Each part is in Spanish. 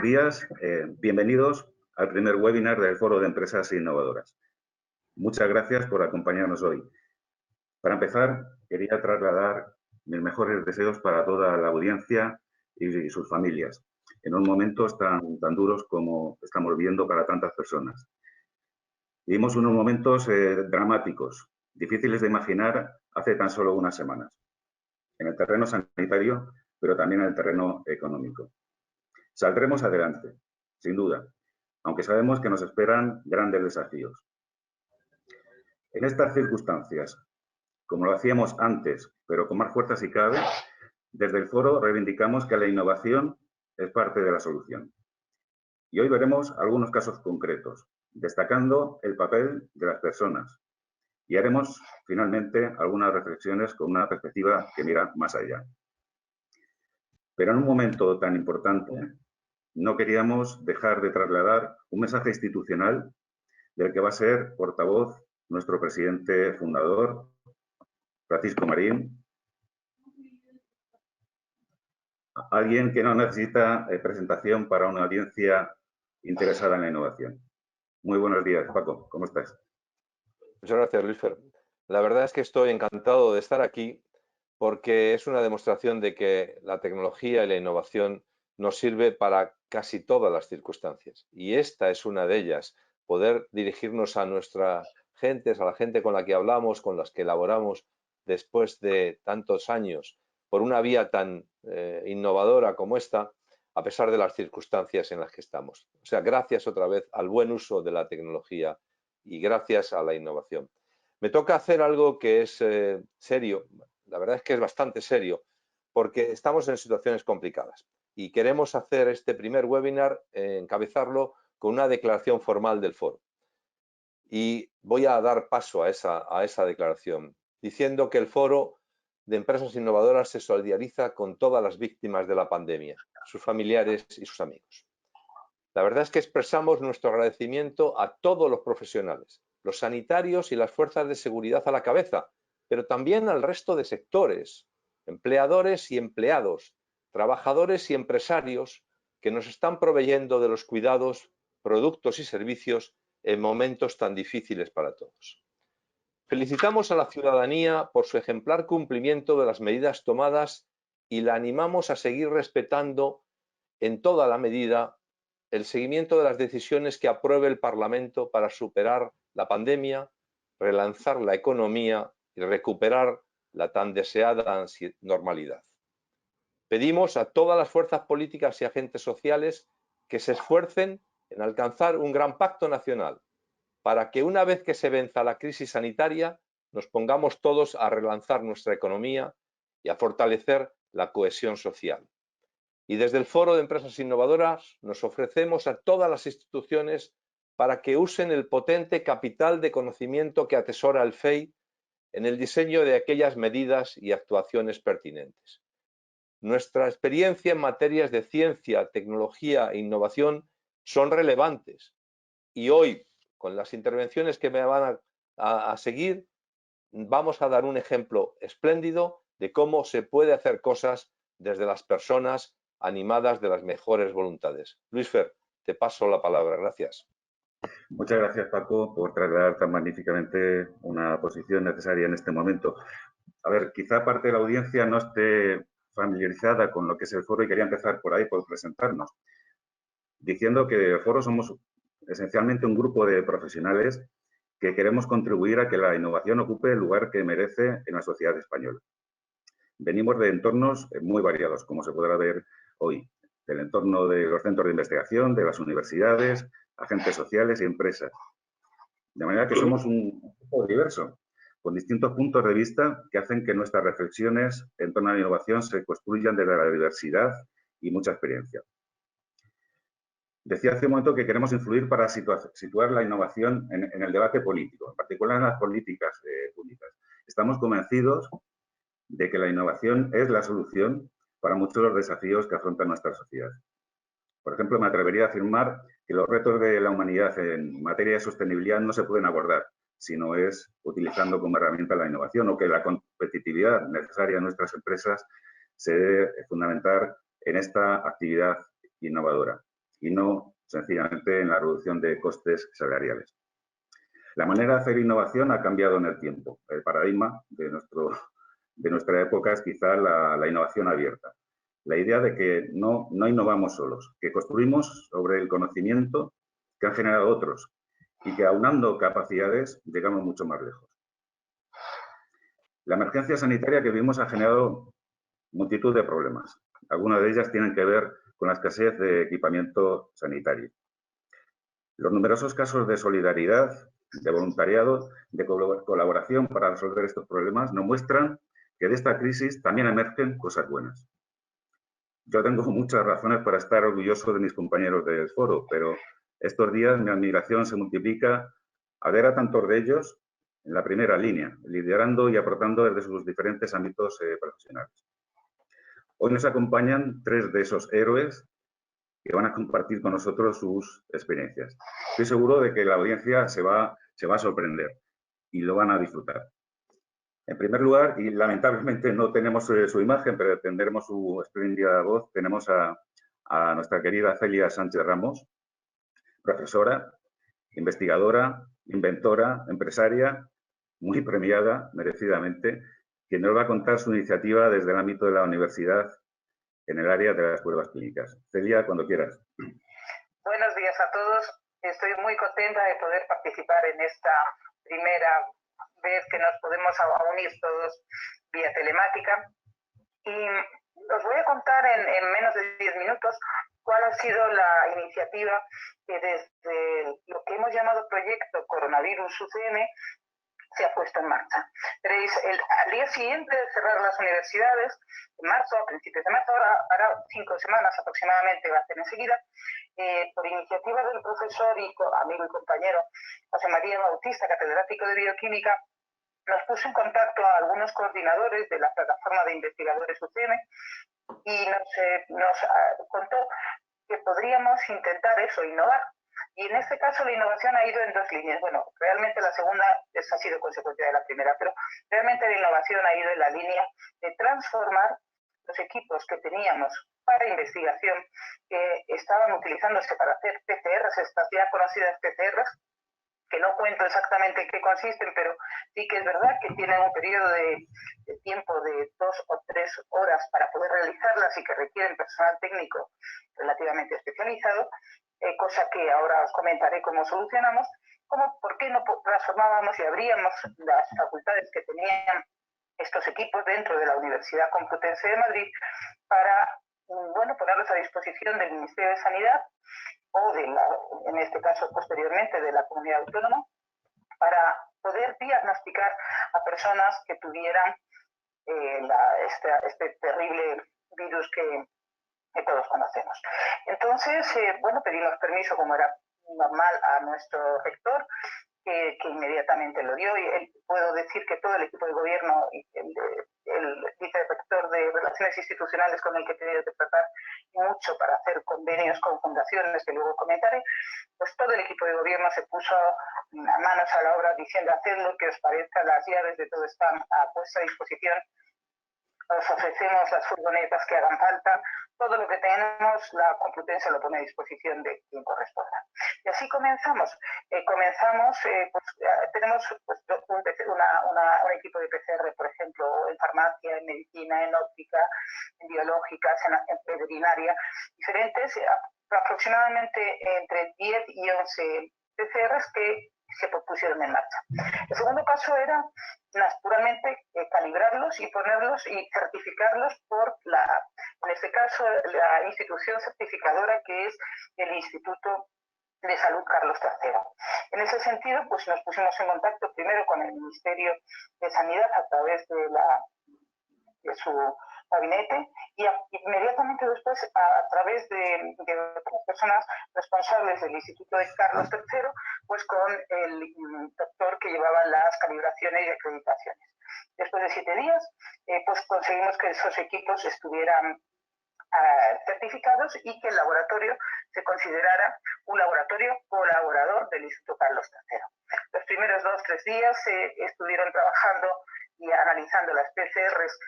días. Bienvenidos al primer webinar del Foro de Empresas Innovadoras. Muchas gracias por acompañarnos hoy. Para empezar, quería trasladar mis mejores deseos para toda la audiencia y sus familias, en unos momentos tan duros como estamos viviendo para tantas personas. Vivimos unos momentos dramáticos, difíciles de imaginar hace tan solo unas semanas, en el terreno sanitario, pero también en el terreno económico. Saldremos adelante, sin duda, aunque sabemos que nos esperan grandes desafíos. En estas circunstancias, como lo hacíamos antes, pero con más fuerza si cabe, desde el foro reivindicamos que la innovación es parte de la solución. Y hoy veremos algunos casos concretos, destacando el papel de las personas. Y haremos, finalmente, algunas reflexiones con una perspectiva que mira más allá. Pero en un momento tan importante, no queríamos dejar de trasladar un mensaje institucional del que va a ser portavoz nuestro presidente fundador, Francisco Marín, alguien que no necesita presentación para una audiencia interesada en la innovación. Muy buenos días, Paco, ¿cómo estás? Muchas gracias, Luis Fer. La verdad es que estoy encantado de estar aquí porque es una demostración de que la tecnología y la innovación nos sirve para casi todas las circunstancias. Y esta es una de ellas, poder dirigirnos a nuestras gentes, a la gente con la que hablamos, con las que elaboramos después de tantos años, por una vía tan innovadora como esta, a pesar de las circunstancias en las que estamos. O sea, gracias otra vez al buen uso de la tecnología y gracias a la innovación. Me toca hacer algo que es serio, la verdad es que es bastante serio, porque estamos en situaciones complicadas y queremos hacer este primer webinar, encabezarlo con una declaración formal del foro. Y voy a dar paso a esa declaración, diciendo que el Foro de Empresas Innovadoras se solidariza con todas las víctimas de la pandemia, sus familiares y sus amigos. La verdad es que expresamos nuestro agradecimiento a todos los profesionales, los sanitarios y las fuerzas de seguridad a la cabeza, pero también al resto de sectores, empleadores y empleados, trabajadores y empresarios que nos están proveyendo de los cuidados, productos y servicios en momentos tan difíciles para todos. Felicitamos a la ciudadanía por su ejemplar cumplimiento de las medidas tomadas y la animamos a seguir respetando en toda la medida el seguimiento de las decisiones que apruebe el Parlamento para superar la pandemia, relanzar la economía y recuperar la tan deseada normalidad. Pedimos a todas las fuerzas políticas y agentes sociales que se esfuercen en alcanzar un gran pacto nacional para que una vez que se venza la crisis sanitaria nos pongamos todos a relanzar nuestra economía y a fortalecer la cohesión social. Y desde el Foro de Empresas Innovadoras nos ofrecemos a todas las instituciones para que usen el potente capital de conocimiento que atesora el FEI en el diseño de aquellas medidas y actuaciones pertinentes. Nuestra experiencia en materias de ciencia, tecnología e innovación son relevantes y hoy, con las intervenciones que me van a seguir, vamos a dar un ejemplo espléndido de cómo se puede hacer cosas desde las personas animadas de las mejores voluntades. Luis Fer, te paso la palabra. Gracias. Muchas gracias, Paco, por trasladar tan magníficamente una posición necesaria en este momento. A ver, quizá parte de la audiencia no esté familiarizada con lo que es el foro y quería empezar por ahí, por presentarnos, diciendo que el foro somos esencialmente un grupo de profesionales que queremos contribuir a que la innovación ocupe el lugar que merece en la sociedad española. Venimos de entornos muy variados, como se podrá ver hoy, del entorno de los centros de investigación, de las universidades, agentes sociales y empresas. De manera que somos un grupo diverso, con distintos puntos de vista que hacen que nuestras reflexiones en torno a la innovación se construyan desde la diversidad y mucha experiencia. Decía hace un momento que queremos influir para situar la innovación en el debate político, en particular en las políticas públicas. Estamos convencidos de que la innovación es la solución para muchos de los desafíos que afronta nuestra sociedad. Por ejemplo, me atrevería a afirmar que los retos de la humanidad en materia de sostenibilidad no se pueden abordar si no es utilizando como herramienta la innovación, o que la competitividad necesaria en nuestras empresas se debe fundamentar en esta actividad innovadora. y no sencillamente en la reducción de costes salariales. La manera de hacer innovación ha cambiado en el tiempo. El paradigma de nuestra época es quizá la innovación abierta. La idea de que no innovamos solos, que construimos sobre el conocimiento que han generado otros y que aunando capacidades llegamos mucho más lejos. La emergencia sanitaria que vivimos ha generado multitud de problemas. Algunas de ellas tienen que ver con la escasez de equipamiento sanitario. Los numerosos casos de solidaridad, de voluntariado, de colaboración para resolver estos problemas nos muestran que de esta crisis también emergen cosas buenas. Yo tengo muchas razones para estar orgulloso de mis compañeros del foro, pero estos días mi admiración se multiplica al ver a tantos de ellos en la primera línea, liderando y aportando desde sus diferentes ámbitos profesionales. Hoy nos acompañan 3 de esos héroes que van a compartir con nosotros sus experiencias. Estoy seguro de que la audiencia se va a sorprender y lo van a disfrutar. En primer lugar, y lamentablemente no tenemos su imagen, pero tendremos su espléndida voz, tenemos a nuestra querida Celia Sánchez Ramos, profesora, investigadora, inventora, empresaria, muy premiada, merecidamente, que nos va a contar su iniciativa desde el ámbito de la universidad en el área de las pruebas clínicas. Celia, cuando quieras. Buenos días a todos. Estoy muy contenta de poder participar en esta primera vez que nos podemos unir todos vía telemática. Y os voy a contar en menos de 10 minutos cuál ha sido la iniciativa que desde lo que hemos llamado Proyecto Coronavirus UCM se ha puesto en marcha. Veréis, al día siguiente de cerrar las universidades, en marzo, a principios de marzo, ahora 5 semanas aproximadamente, va a ser enseguida, por iniciativa del profesor y amigo y compañero José María Bautista, catedrático de Bioquímica, nos puso en contacto a algunos coordinadores de la plataforma de investigadores UCM y nos contó que podríamos intentar eso, innovar. Y en este caso la innovación ha ido en 2 líneas. Bueno, realmente la segunda ha sido consecuencia de la primera, pero realmente la innovación ha ido en la línea de transformar los equipos que teníamos para investigación, que estaban utilizándose para hacer PCRs, estas ya conocidas PCRs, que no cuento exactamente en qué consisten, pero sí que es verdad que tienen un periodo de tiempo de 2 o 3 horas para poder realizarlas y que requieren personal técnico relativamente especializado, cosa que ahora os comentaré cómo solucionamos, como por qué no transformábamos y abríamos las facultades que tenían estos equipos dentro de la Universidad Complutense de Madrid para, bueno, ponerlos a disposición del Ministerio de Sanidad o en este caso posteriormente de la comunidad autónoma, para poder diagnosticar a personas que tuvieran este terrible virus que todos conocemos. Entonces, bueno, pedimos permiso, como era normal, a nuestro rector, que inmediatamente lo dio, y puedo decir que todo el equipo de gobierno y el vicerrector de Relaciones Institucionales, con el que he tenido que tratar mucho para hacer convenios con fundaciones, que luego comentaré, pues todo el equipo de gobierno se puso a manos a la obra diciendo: haced lo que os parezca, las llaves de todo están a vuestra disposición, os ofrecemos las furgonetas que hagan falta, todo lo que tenemos, la Complutense lo pone a disposición de quien corresponda. Y así comenzamos. Tenemos pues, un equipo de PCR, por ejemplo, en farmacia, en medicina, en óptica, en biológicas, en veterinaria, diferentes, aproximadamente entre 10 y 11 PCRs que se pusieron en marcha. El segundo paso era naturalmente calibrarlos y ponerlos y certificarlos por en este caso, la institución certificadora, que es el Instituto de Salud Carlos III. En ese sentido, pues nos pusimos en contacto primero con el Ministerio de Sanidad a través de su gabinete y inmediatamente después a través de otras personas responsables del Instituto de Carlos III, pues con el doctor que llevaba las calibraciones y acreditaciones. Después de 7 días, pues conseguimos que esos equipos estuvieran certificados y que el laboratorio se considerara un laboratorio colaborador del Instituto Carlos III. Los primeros 2 o 3 días estuvieron trabajando y analizando las PCRs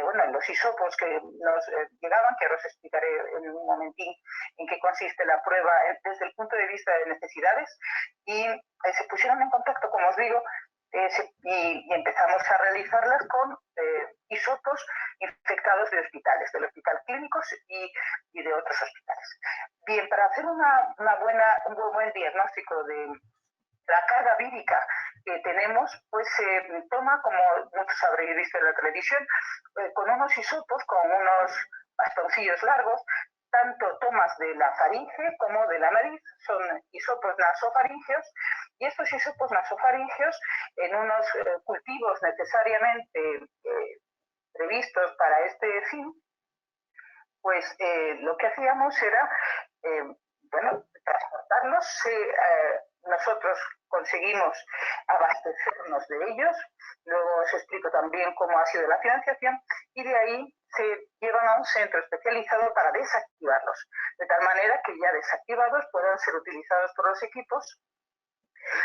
bueno, en los hisopos que nos llegaban, que ahora os explicaré en un momentín en qué consiste la prueba desde el punto de vista de necesidades, y se pusieron en contacto, como os digo, y empezamos a realizarlas con hisopos infectados de hospitales, del Hospital Clínicos y de otros hospitales. Bien, para hacer un buen diagnóstico de la carga vírica que tenemos, pues se toma, como muchos habréis visto en la televisión, con unos hisopos, con unos bastoncillos largos, tanto tomas de la faringe como de la nariz, son hisopos nasofaringeos, y estos hisopos nasofaringeos en unos cultivos necesariamente previstos para este fin, pues lo que hacíamos era, bueno, transportarlos. Nosotros conseguimos abastecernos de ellos, luego os explico también cómo ha sido la financiación, y de ahí se llevan a un centro especializado para desactivarlos, de tal manera que ya desactivados puedan ser utilizados por los equipos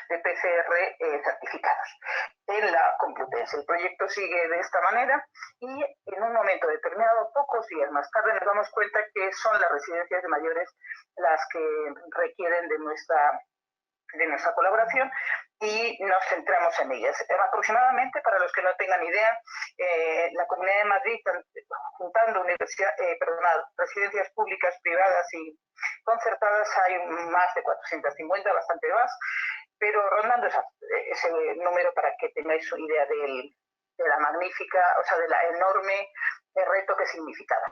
de PCR certificados en la Complutense. El proyecto sigue de esta manera y en un momento determinado, pocos días más tarde, nos damos cuenta que son las residencias de mayores las que requieren de nuestra colaboración y nos centramos en ellas. Aproximadamente, para los que no tengan idea, la Comunidad de Madrid, juntando residencias públicas, privadas y concertadas, hay más de 450, bastante más, pero rondando ese número para que tengáis una idea de la magnífica, o sea, de la enorme reto que significaba.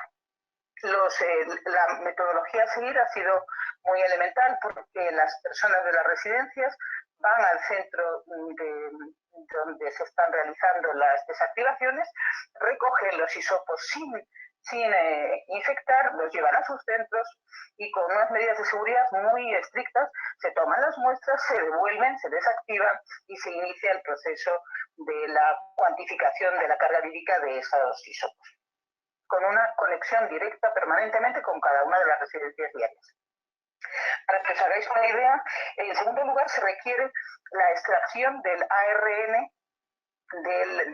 La metodología a seguir ha sido muy elemental, porque las personas de las residencias van al centro donde se están realizando las desactivaciones, recogen los hisopos sin infectar, los llevan a sus centros y con unas medidas de seguridad muy estrictas se toman las muestras, se devuelven, se desactivan y se inicia el proceso de la cuantificación de la carga vírica de esos hisopos, con una conexión directa permanentemente con cada una de las residencias diarias. Para que os hagáis una idea, en segundo lugar se requiere la extracción del ARN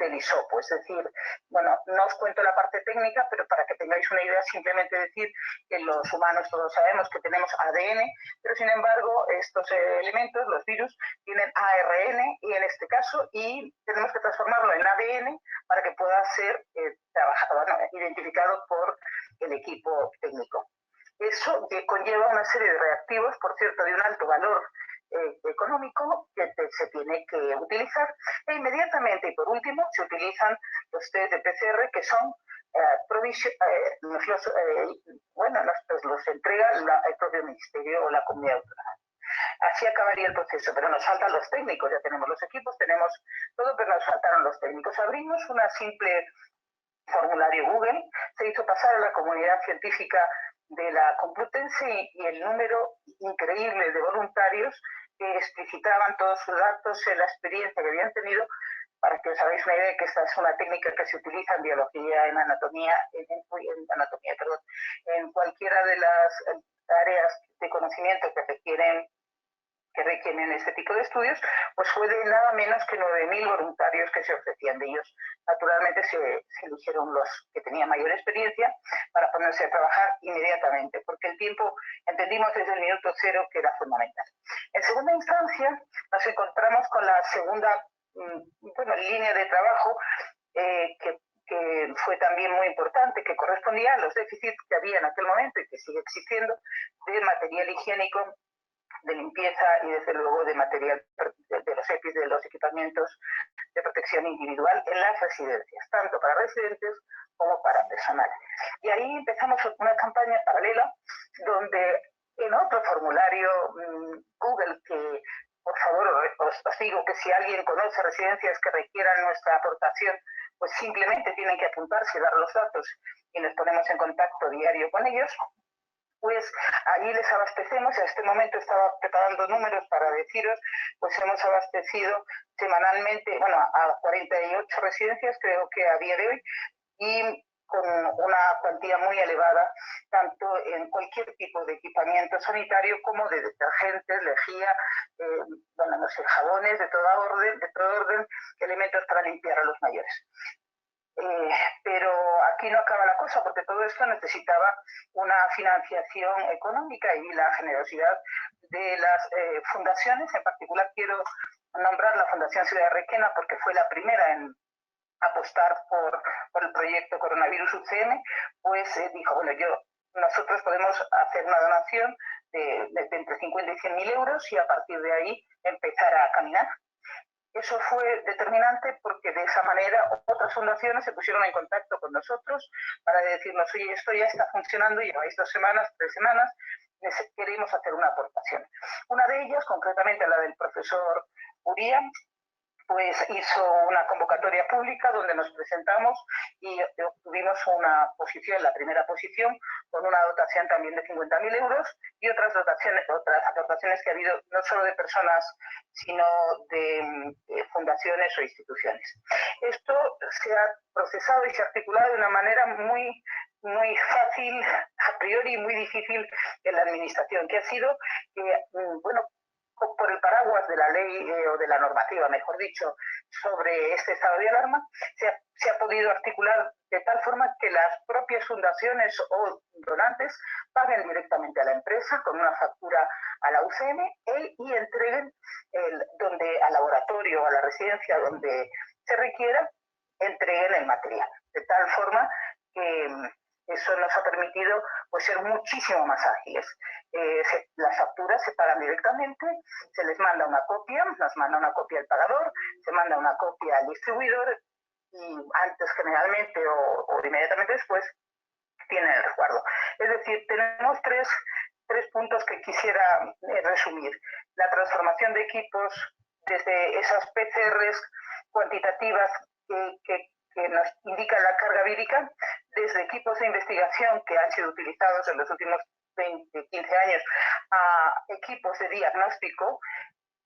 del hisopo, es decir, bueno, no os cuento la parte técnica, pero para que tengáis una idea, simplemente decir que los humanos todos sabemos que tenemos ADN, pero sin embargo estos elementos, los virus, tienen ARN y en este caso, y tenemos que transformarlo en ADN para que pueda ser identificado por el equipo técnico. Eso conlleva una serie de reactivos, por cierto, de un alto valor económico que se tiene que utilizar, e inmediatamente y por último se utilizan los test de PCR que son los entrega el propio ministerio o la comunidad autónoma. Así acabaría el proceso, pero nos faltan los técnicos, ya tenemos los equipos, tenemos todo, pero nos faltaron los técnicos. Abrimos una simple formulario Google, se hizo pasar a la comunidad científica de la Complutense y el número increíble de voluntarios que explicitaban todos sus datos, la experiencia que habían tenido, para que os hagáis una idea de que esta es una técnica que se utiliza en biología, en anatomía, en cualquiera de las áreas de conocimiento que requieren este tipo de estudios, pues fue de nada menos que 9.000 voluntarios que se ofrecían. De ellos, naturalmente, se eligieron los que tenían mayor experiencia para ponerse a trabajar inmediatamente, porque el tiempo, entendimos desde el minuto cero que era fundamental. En segunda instancia, nos encontramos con la segunda línea de trabajo que fue también muy importante, que correspondía a los déficits que había en aquel momento y que sigue existiendo de material higiénico, de limpieza y desde luego de material de los EPIs, de los equipamientos de protección individual en las residencias, tanto para residentes como para personal. Y ahí empezamos una campaña paralela donde en otro formulario Google, que por favor os digo que si alguien conoce residencias que requieran nuestra aportación, pues simplemente tienen que apuntarse y dar los datos y nos ponemos en contacto diario con ellos. Pues allí les abastecemos. En este momento estaba preparando números para deciros, pues hemos abastecido semanalmente, a 48 residencias, creo que a día de hoy, y con una cuantía muy elevada, tanto en cualquier tipo de equipamiento sanitario como de detergentes, lejía, jabones de todo orden, elementos para limpiar a los mayores. Pero aquí no acaba la cosa, porque todo esto necesitaba una financiación económica y la generosidad de las fundaciones. En particular quiero nombrar la Fundación Ciudad de Requena porque fue la primera en apostar por el proyecto Coronavirus UCM, pues dijo, bueno, nosotros podemos hacer una donación de entre 50 y 100.000 euros y a partir de ahí empezar a caminar. Eso fue determinante porque de esa manera otras fundaciones se pusieron en contacto con nosotros para decirnos, oye, esto ya está funcionando, lleváis 2 semanas, 3 semanas, queremos hacer una aportación. Una de ellas, concretamente la del profesor Uría, pues hizo una convocatoria pública donde nos presentamos y obtuvimos una posición, la primera posición, con una dotación también de 50.000 euros y otras aportaciones que ha habido no solo de personas, sino de fundaciones o instituciones. Esto se ha procesado y se ha articulado de una manera muy fácil a priori y muy difícil en la administración, que ha sido que, bueno, por el paraguas de la ley o de la normativa, mejor dicho, sobre este estado de alarma, se ha podido articular de tal forma que las propias fundaciones o donantes paguen directamente a la empresa con una factura a la UCM y entreguen al laboratorio o a la residencia donde se requiera, entreguen el material. De tal forma que eso nos ha permitido pues, ser muchísimo más ágiles. Las facturas se pagan directamente, se les manda una copia, nos manda una copia el pagador, se manda una copia al distribuidor y antes generalmente o inmediatamente después tienen el resguardo. Es decir, tenemos tres puntos que quisiera resumir. La transformación de equipos desde esas PCRs cuantitativas que nos indican la carga vírica, desde equipos de investigación que han sido utilizados en los últimos 15 años a equipos de diagnóstico,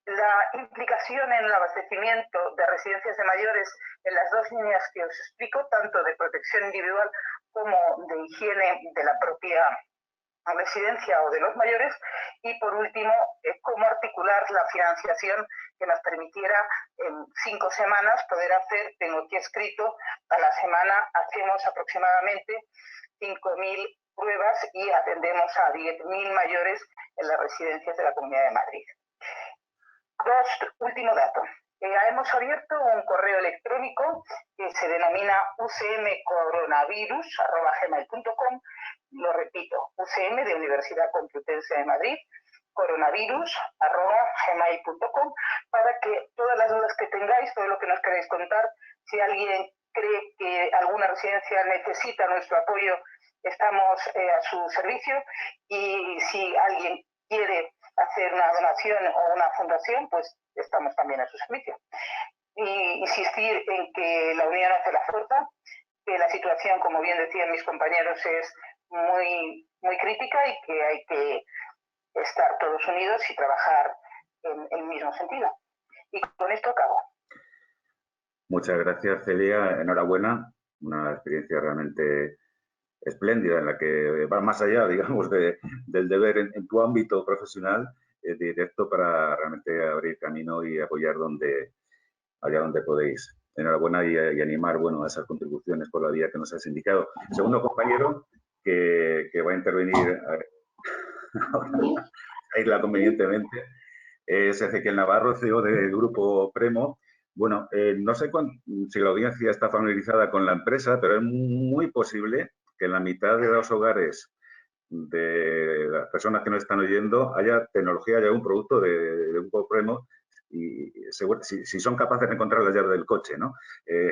la implicación en el abastecimiento de residencias de mayores en las 2 líneas que os explico, tanto de protección individual como de higiene de la propia residencia o de los mayores, y por último, cómo articular la financiación que nos permitiera en 5 semanas poder hacer, tengo aquí escrito, a la semana hacemos aproximadamente 5.000 pruebas y atendemos a 10.000 mayores en las residencias de la Comunidad de Madrid. Último dato. Hemos abierto un correo electrónico que se denomina ucmcoronavirus@gmail.com. Lo repito, UCM de Universidad Complutense de Madrid, coronavirus@gmail.com, para que todas las dudas que tengáis, todo lo que nos queráis contar, si alguien cree que alguna residencia necesita nuestro apoyo, estamos a su servicio, y si alguien quiere hacer una donación o una fundación, pues estamos también a su servicio. Y insistir en que la unión hace la fuerza, que la situación, como bien decían mis compañeros, es muy crítica y que hay que estar todos unidos y trabajar en el mismo sentido. Y con esto acabo. Muchas gracias, Celia. Enhorabuena. Una experiencia realmente espléndida en la que va más allá, digamos, del deber en tu ámbito profesional directo para realmente abrir camino y apoyar allá donde podéis. Enhorabuena y animar, bueno, a esas contribuciones por la vía que nos has indicado. El segundo compañero que va a intervenir ahora, convenientemente, es Ezequiel Navarro, CEO del Grupo Premo. Bueno, no sé si la audiencia está familiarizada con la empresa, pero es muy posible que en la mitad de los hogares de las personas que nos están oyendo haya tecnología, haya un producto de Grupo Premo, y si son capaces de encontrar la llave del coche, ¿no?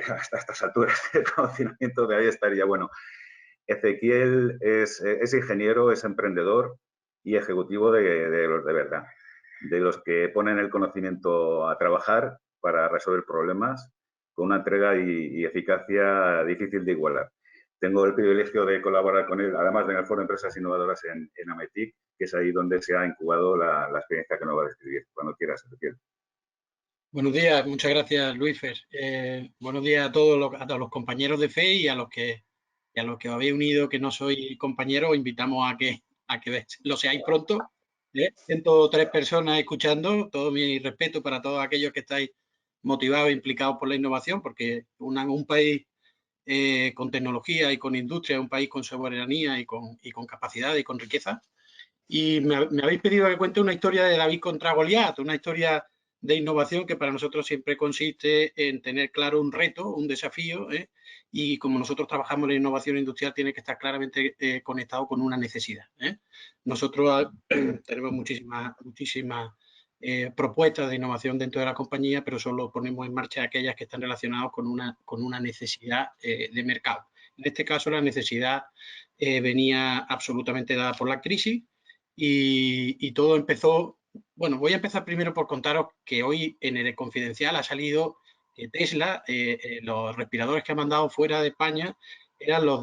Hasta estas alturas de conocimiento de ahí estaría bueno. Ezequiel es ingeniero, es emprendedor y ejecutivo de los de verdad, de los que ponen el conocimiento a trabajar para resolver problemas con una entrega y eficacia difícil de igualar. Tengo el privilegio de colaborar con él, además en el Foro de Empresas Innovadoras en Ametic, que es ahí donde se ha incubado la experiencia que nos va a describir. Cuando quieras, Ezequiel. Buenos días, muchas gracias, Luisfer. Buenos días a todos los compañeros de FE y a los que os habéis unido, que no sois compañeros. Os invitamos a que lo seáis pronto. 103 personas escuchando. Todo mi respeto para todos aquellos que estáis motivados e implicados por la innovación, porque un país con tecnología y con industria, un país con soberanía y con capacidad y con riqueza. Y me habéis pedido que cuente una historia de David contra Goliat, una historia de innovación que para nosotros siempre consiste en tener claro un reto, un desafío, y como nosotros trabajamos en la innovación industrial, tiene que estar claramente conectado con una necesidad. Nosotros tenemos muchísimas propuestas de innovación dentro de la compañía, pero solo ponemos en marcha aquellas que están relacionadas con una necesidad de mercado. En este caso, la necesidad venía absolutamente dada por la crisis y todo empezó. Bueno, voy a empezar primero por contaros que hoy en el Confidencial ha salido que Tesla, los respiradores que ha mandado fuera de España eran los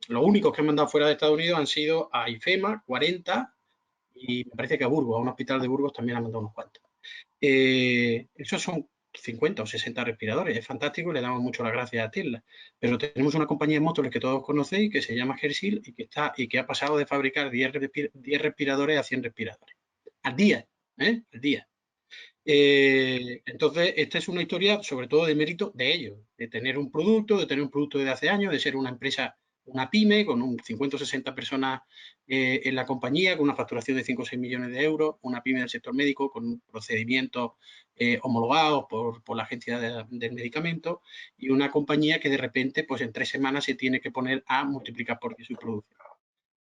únicos que han mandado fuera de Estados Unidos han sido a IFEMA, 40, y me parece que a Burgos, a un hospital de Burgos también han mandado unos cuantos. Esos son 50 o 60 respiradores, es fantástico y le damos mucho las gracias a Tesla. Pero tenemos una compañía de motores que todos conocéis que se llama Hersil y que ha pasado de fabricar 10 respiradores a 100 respiradores. Al día, al día. Entonces, esta es una historia sobre todo de mérito de ellos, de tener un producto desde hace años, de ser una empresa, una pyme con un 50 o 60 personas en la compañía, con una facturación de 5 o 6 millones de euros, una pyme del sector médico con procedimientos homologados por la agencia del medicamento y una compañía que de repente, pues en 3 semanas se tiene que poner a multiplicar por 10 su producción.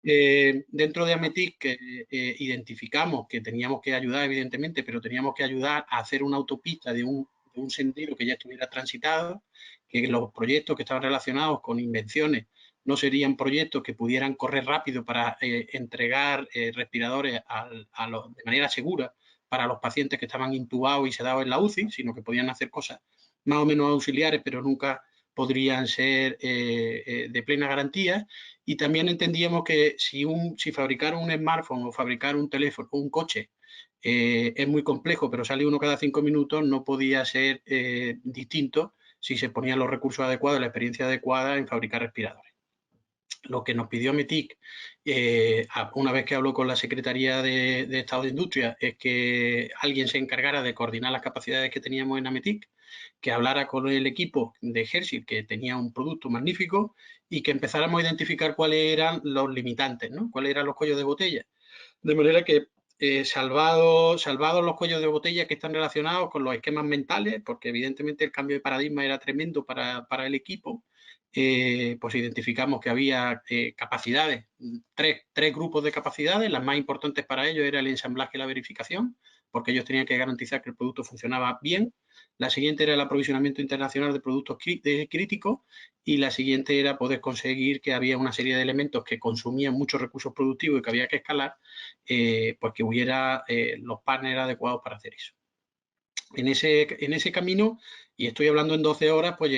Dentro de Ametic identificamos que teníamos que ayudar, evidentemente, pero teníamos que ayudar a hacer una autopista de un sendero que ya estuviera transitado, que los proyectos que estaban relacionados con invenciones no serían proyectos que pudieran correr rápido para entregar respiradores de manera segura para los pacientes que estaban intubados y sedados en la UCI, sino que podían hacer cosas más o menos auxiliares, pero nunca podrían ser de plena garantía. Y también entendíamos que si fabricar un smartphone o fabricar un teléfono o un coche es muy complejo, pero sale uno cada 5 minutos, no podía ser distinto si se ponían los recursos adecuados, la experiencia adecuada en fabricar respiradores. Lo que nos pidió Metic, una vez que habló con la Secretaría de Estado de Industria, es que alguien se encargara de coordinar las capacidades que teníamos en Ametic, que hablara con el equipo de Hersil, que tenía un producto magnífico, y que empezáramos a identificar cuáles eran los limitantes, ¿no? Cuáles eran los cuellos de botella. De manera que, salvados los cuellos de botella que están relacionados con los esquemas mentales, porque evidentemente el cambio de paradigma era tremendo para el equipo, pues identificamos que había capacidades, tres grupos de capacidades. Las más importantes para ellos era el ensamblaje y la verificación, porque ellos tenían que garantizar que el producto funcionaba bien. La siguiente era el aprovisionamiento internacional de productos críticos y la siguiente era poder conseguir que había una serie de elementos que consumían muchos recursos productivos y que había que escalar, pues que hubiera los partners adecuados para hacer eso. En ese camino, y estoy hablando en 12 horas, pues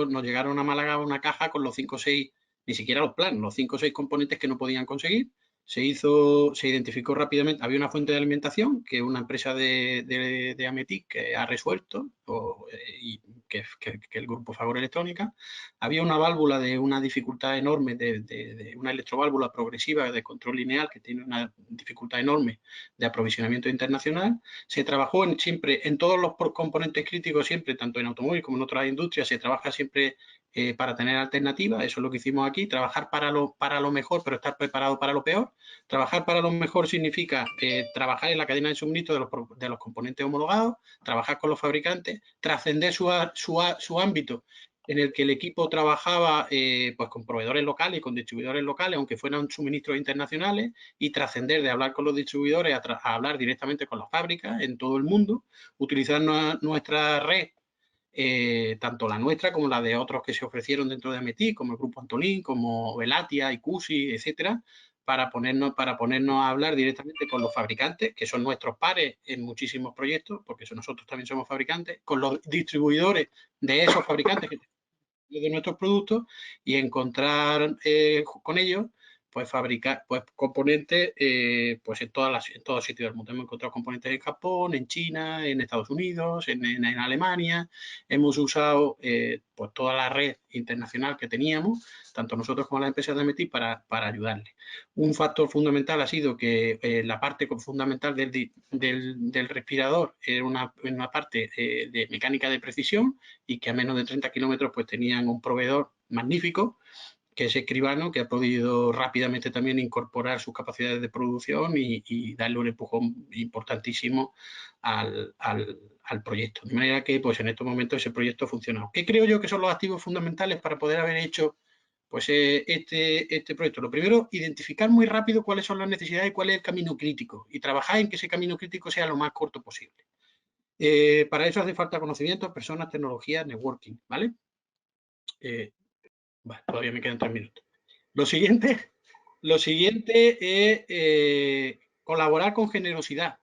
nos llegaron a Málaga una caja con los 5 o 6, ni siquiera los planos, los 5 o 6 componentes que no podían conseguir. Se identificó rápidamente, había una fuente de alimentación que una empresa de Ametic que ha resuelto, y que el grupo Fagor Electrónica. Había una válvula de una dificultad enorme, de una electroválvula progresiva de control lineal que tiene una dificultad enorme de aprovisionamiento internacional. Se trabajó siempre en todos los componentes críticos, siempre, tanto en automóvil como en otras industrias, se trabaja siempre para tener alternativas. Eso es lo que hicimos aquí, trabajar para lo mejor, pero estar preparado para lo peor. Trabajar para lo mejor significa trabajar en la cadena de suministro de los componentes homologados, trabajar con los fabricantes, trascender su ámbito en el que el equipo trabajaba pues con proveedores locales y con distribuidores locales, aunque fueran suministros internacionales, y trascender de hablar con los distribuidores a hablar directamente con las fábricas en todo el mundo, utilizar nuestra red, tanto la nuestra como la de otros que se ofrecieron dentro de Ametic, como el Grupo Antolín, como Velatia, Icusi, etcétera, para ponernos a hablar directamente con los fabricantes, que son nuestros pares en muchísimos proyectos, porque nosotros también somos fabricantes, con los distribuidores de esos fabricantes de nuestros productos, y encontrar con ellos fabricar componentes pues en todos los sitios del mundo. Hemos encontrado componentes en Japón, en China, en Estados Unidos, en Alemania. Hemos usado pues toda la red internacional que teníamos, tanto nosotros como las empresas de MIT, para ayudarle. Un factor fundamental ha sido que la parte fundamental del respirador era una parte de mecánica de precisión y que a menos de 30 kilómetros pues tenían un proveedor magnífico, que es Escribano, que ha podido rápidamente también incorporar sus capacidades de producción y darle un empujón importantísimo al proyecto. De manera que pues en estos momentos ese proyecto ha funcionado. ¿Qué creo yo que son los activos fundamentales para poder haber hecho pues este proyecto? Lo primero, identificar muy rápido cuáles son las necesidades y cuál es el camino crítico y trabajar en que ese camino crítico sea lo más corto posible. Para eso hace falta conocimiento, personas, tecnología, networking, ¿vale? Bueno, todavía me quedan 3 minutos. Lo siguiente es colaborar con generosidad.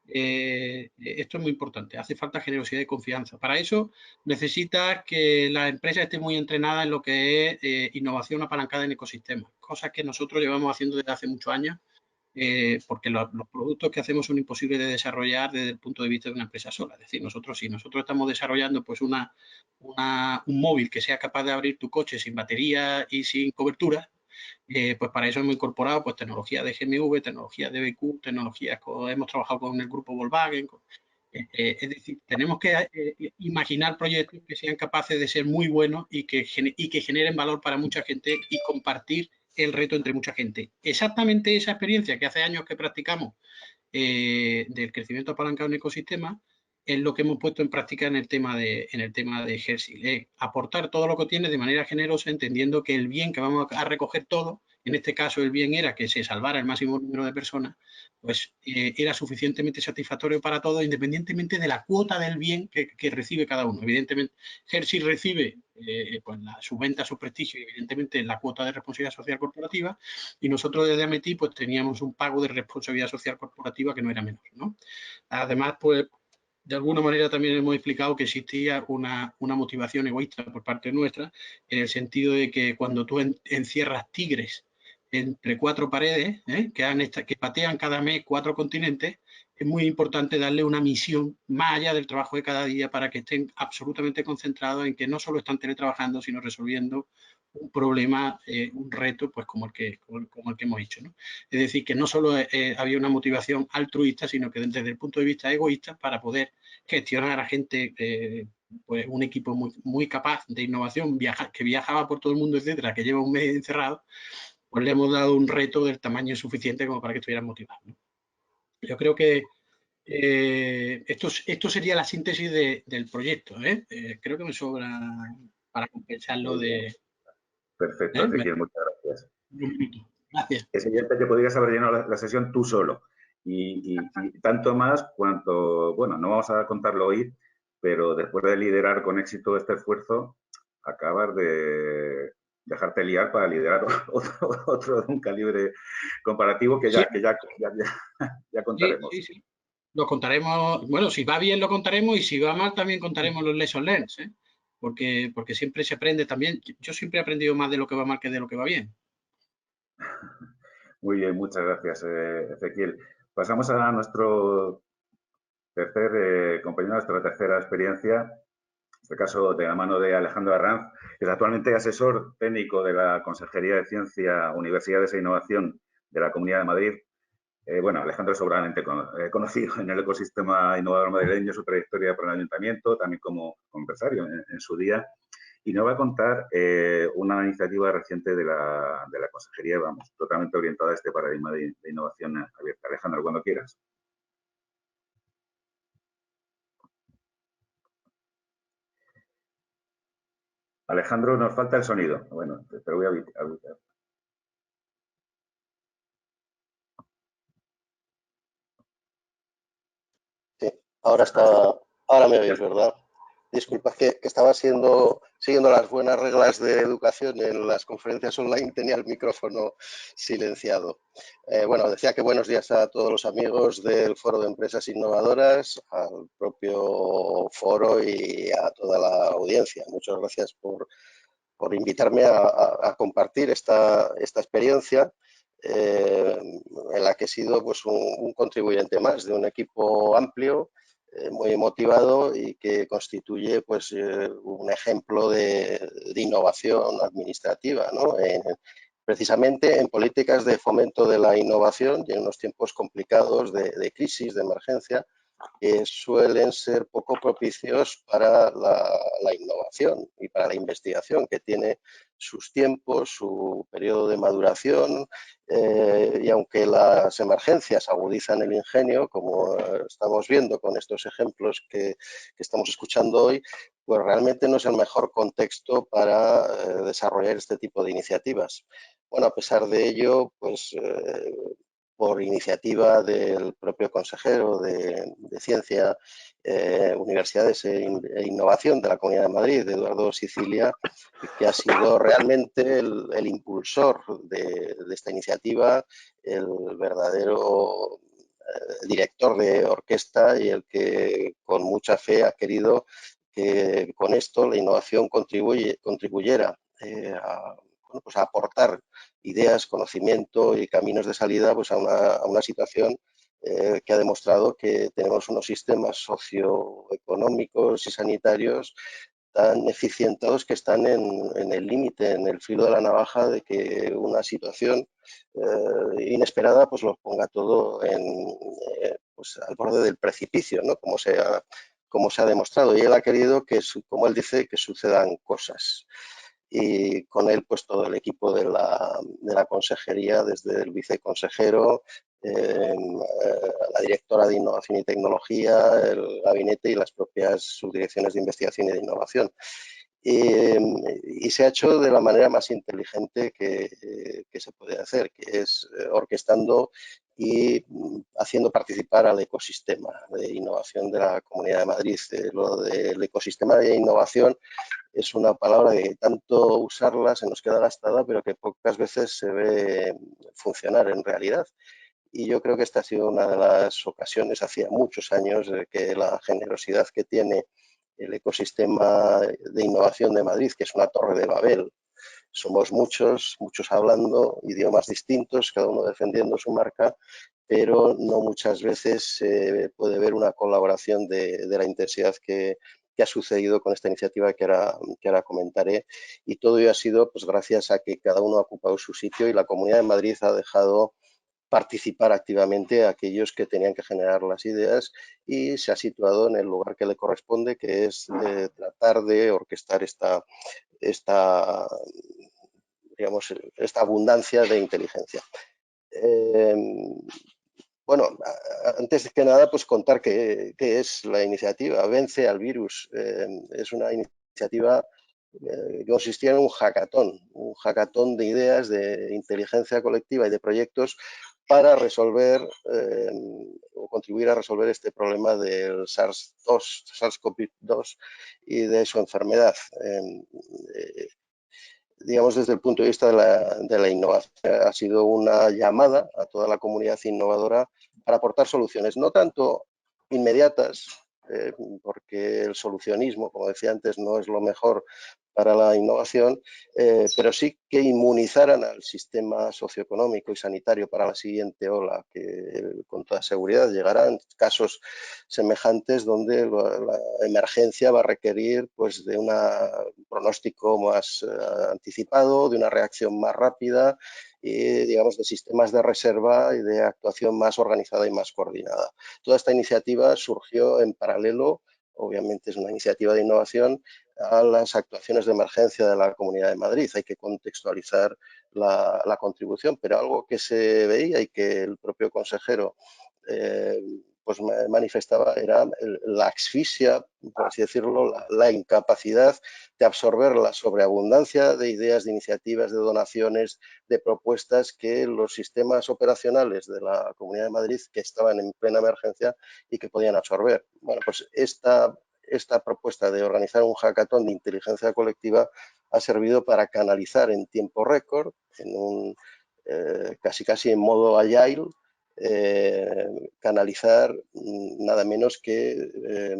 Esto es muy importante. Hace falta generosidad y confianza. Para eso necesitas que la empresa esté muy entrenada en lo que es innovación apalancada en ecosistemas, cosas que nosotros llevamos haciendo desde hace muchos años. Porque los productos que hacemos son imposibles de desarrollar desde el punto de vista de una empresa sola. Es decir, si nosotros estamos desarrollando pues un móvil que sea capaz de abrir tu coche sin batería y sin cobertura, pues para eso hemos incorporado pues tecnología de GMV, tecnología de BQ, hemos trabajado con el grupo Volkswagen. Es decir, tenemos que imaginar proyectos que sean capaces de ser muy buenos y que generen valor para mucha gente y compartir el reto entre mucha gente. Exactamente esa experiencia que hace años que practicamos del crecimiento apalancado en ecosistemas es lo que hemos puesto en práctica en el tema de Hersil. Aportar todo lo que tienes de manera generosa, entendiendo que el bien que vamos a recoger todo, en este caso el bien era que se salvara el máximo número de personas, pues era suficientemente satisfactorio para todos, independientemente de la cuota del bien que recibe cada uno. Evidentemente, Hersil recibe pues su venta, su prestigio y evidentemente la cuota de responsabilidad social corporativa, y nosotros desde Ametí pues teníamos un pago de responsabilidad social corporativa que no era menor, ¿no? Además, pues de alguna manera también hemos explicado que existía una motivación egoísta por parte nuestra, en el sentido de que cuando tú encierras tigres entre 4 paredes, que patean cada mes 4 continentes, es muy importante darle una misión más allá del trabajo de cada día para que estén absolutamente concentrados en que no solo están teletrabajando, sino resolviendo un problema, un reto, pues como el que hemos hecho, ¿no? Es decir, que no solo había una motivación altruista, sino que desde el punto de vista egoísta, para poder gestionar a gente, pues un equipo muy capaz de innovación, que viajaba por todo el mundo, etcétera, que lleva un mes encerrado, pues le hemos dado un reto del tamaño suficiente como para que estuvieran motivados, ¿no? Yo creo que esto sería la síntesis del proyecto. Creo que me sobra para compensarlo de... Perfecto, Ezequiel, muchas gracias. Gracias. Es evidente que podrías haber llenado la sesión tú solo. Y tanto más cuanto, bueno, no vamos a contarlo hoy, pero después de liderar con éxito este esfuerzo, acabas de dejarte liar para liderar otro de un calibre comparativo que ya contaremos. Sí. Lo contaremos, bueno, si va bien lo contaremos y si va mal también contaremos los lessons learned, porque siempre se aprende también. Yo siempre he aprendido más de lo que va mal que de lo que va bien. Muy bien, muchas gracias, Ezequiel. Pasamos a nuestro tercer compañero, nuestra tercera experiencia, en este caso de la mano de Alejandro Arranz, que es actualmente asesor técnico de la Consejería de Ciencia, Universidades e Innovación de la Comunidad de Madrid. Bueno, Alejandro es sobradamente conocido en el ecosistema innovador madrileño, su trayectoria por el ayuntamiento, también como empresario en su día, y nos va a contar una iniciativa reciente de la Consejería, vamos, totalmente orientada a este paradigma de innovación abierta. Alejandro, cuando quieras. Alejandro, nos falta el sonido. Bueno, te voy a habilitar. Sí, ahora me oís, ¿verdad? Disculpa, que estaba siguiendo las buenas reglas de educación en las conferencias online, tenía el micrófono silenciado. Bueno, decía que buenos días a todos los amigos del Foro de Empresas Innovadoras, al propio foro y a toda la audiencia. Muchas gracias por por invitarme a compartir esta experiencia en la que he sido pues, un contribuyente más de un equipo amplio, muy motivado y que constituye pues, un ejemplo de innovación administrativa, ¿no? Precisamente en políticas de fomento de la innovación y en unos tiempos complicados de crisis, de emergencia, que suelen ser poco propicios para la innovación y para la investigación, que tiene sus tiempos, su periodo de maduración, y aunque las emergencias agudizan el ingenio, como estamos viendo con estos ejemplos que estamos escuchando hoy, pues realmente no es el mejor contexto para desarrollar este tipo de iniciativas. Bueno, a pesar de ello, pues por iniciativa del propio consejero de Ciencia, Universidades e Innovación de la Comunidad de Madrid, Eduardo Sicilia, que ha sido realmente el impulsor de esta iniciativa, el verdadero director de orquesta y el que con mucha fe ha querido que con esto la innovación contribuyera bueno, pues a aportar ideas, conocimiento y caminos de salida pues a una situación que ha demostrado que tenemos unos sistemas socioeconómicos y sanitarios tan eficientados que están en el límite, en el filo de la navaja de que una situación inesperada pues lo ponga todo pues, al borde del precipicio, ¿no? Como se ha demostrado. Y él ha querido que, como él dice, que sucedan cosas. Y con él pues todo el equipo de la consejería, desde el viceconsejero, la directora de Innovación y Tecnología, el gabinete y las propias subdirecciones de investigación y de innovación. Y se ha hecho de la manera más inteligente que se puede hacer, que es orquestando y haciendo participar al ecosistema de innovación de la Comunidad de Madrid. Lo del ecosistema de innovación es una palabra que tanto usarla se nos queda gastada, pero que pocas veces se ve funcionar en realidad. Y yo creo que esta ha sido una de las ocasiones, hacía muchos años, de que la generosidad que tiene el ecosistema de innovación de Madrid, que es una torre de Babel, somos muchos, muchos hablando idiomas distintos, cada uno defendiendo su marca, pero no muchas veces se puede ver una colaboración de la intensidad que ha sucedido con esta iniciativa que ahora comentaré. Y todo ello ha sido pues, gracias a que cada uno ha ocupado su sitio y la Comunidad de Madrid ha dejado participar activamente a aquellos que tenían que generar las ideas y se ha situado en el lugar que le corresponde, que es tratar de orquestar digamos, esta abundancia de inteligencia. Bueno, antes que nada, pues contar qué es la iniciativa Vence al Virus. Es una iniciativa que consistía en un hackathon de ideas, de inteligencia colectiva y de proyectos para resolver o contribuir a resolver este problema del SARS-CoV-2 y de su enfermedad. Digamos, desde el punto de vista de la innovación. Ha sido una llamada a toda la comunidad innovadora para aportar soluciones, no tanto inmediatas, porque el solucionismo, como decía antes, no es lo mejor para la innovación, pero sí que inmunizaran al sistema socioeconómico y sanitario para la siguiente ola, que con toda seguridad llegarán casos semejantes donde la emergencia va a requerir pues, de un pronóstico más anticipado, de una reacción más rápida y, digamos, de sistemas de reserva y de actuación más organizada y más coordinada. Toda esta iniciativa surgió en paralelo, obviamente es una iniciativa de innovación, a las actuaciones de emergencia de la Comunidad de Madrid. Hay que contextualizar la contribución, pero algo que se veía y que el propio consejero pues manifestaba era la asfixia, por así decirlo, la incapacidad de absorber la sobreabundancia de ideas, de iniciativas, de donaciones, de propuestas que los sistemas operacionales de la Comunidad de Madrid, que estaban en plena emergencia y que podían absorber. Bueno, pues esta propuesta de organizar un hackathon de inteligencia colectiva ha servido para canalizar en tiempo récord, casi en modo agile, canalizar nada menos que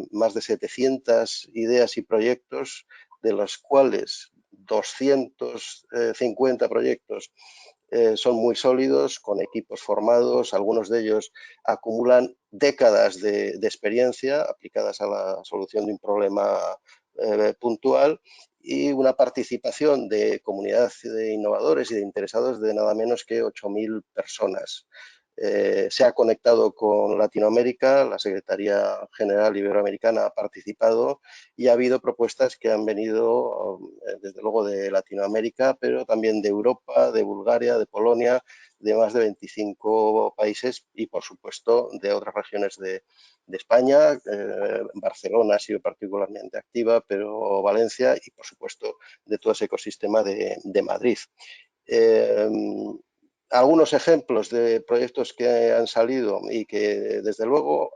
más de 700 ideas y proyectos, de los cuales 250 proyectos son muy sólidos, con equipos formados, algunos de ellos acumulan décadas de experiencia aplicadas a la solución de un problema puntual y una participación de comunidad de innovadores y de interesados de nada menos que 8.000 personas. Se ha conectado con Latinoamérica, la Secretaría General Iberoamericana ha participado y ha habido propuestas que han venido desde luego de Latinoamérica, pero también de Europa, de Bulgaria, de Polonia, de más de 25 países y por supuesto de otras regiones de España. Barcelona ha sido particularmente activa, pero Valencia y por supuesto de todo ese ecosistema de Madrid. Algunos ejemplos de proyectos que han salido y que desde luego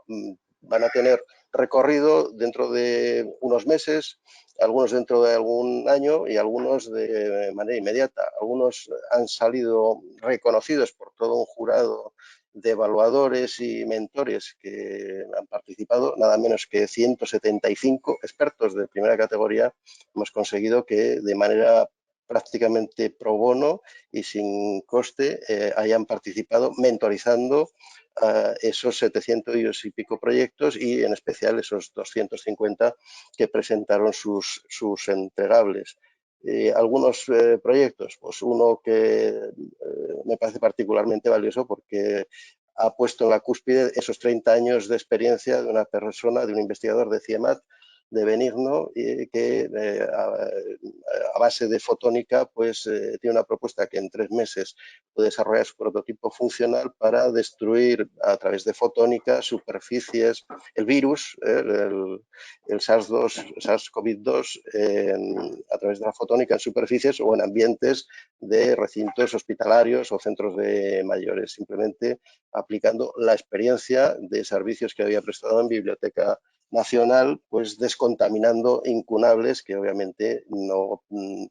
van a tener recorrido dentro de unos meses, algunos dentro de algún año y algunos de manera inmediata. Algunos han salido reconocidos por todo un jurado de evaluadores y mentores que han participado, nada menos que 175 expertos de primera categoría. Hemos conseguido que de manera prácticamente pro bono y sin coste hayan participado mentorizando esos 700 y pico proyectos y en especial esos 250 que presentaron sus entregables. Algunos proyectos, pues uno que me parece particularmente valioso porque ha puesto en la cúspide esos 30 años de experiencia de una persona, de un investigador de CIEMAT, de Benigno, que a base de fotónica pues tiene una propuesta que en 3 meses puede desarrollar su prototipo funcional para destruir a través de fotónica superficies, el virus, el SARS-CoV-2 a través de la fotónica en superficies o en ambientes de recintos hospitalarios o centros de mayores, simplemente aplicando la experiencia de servicios que había prestado en Biblioteca Nacional, pues descontaminando incunables que obviamente no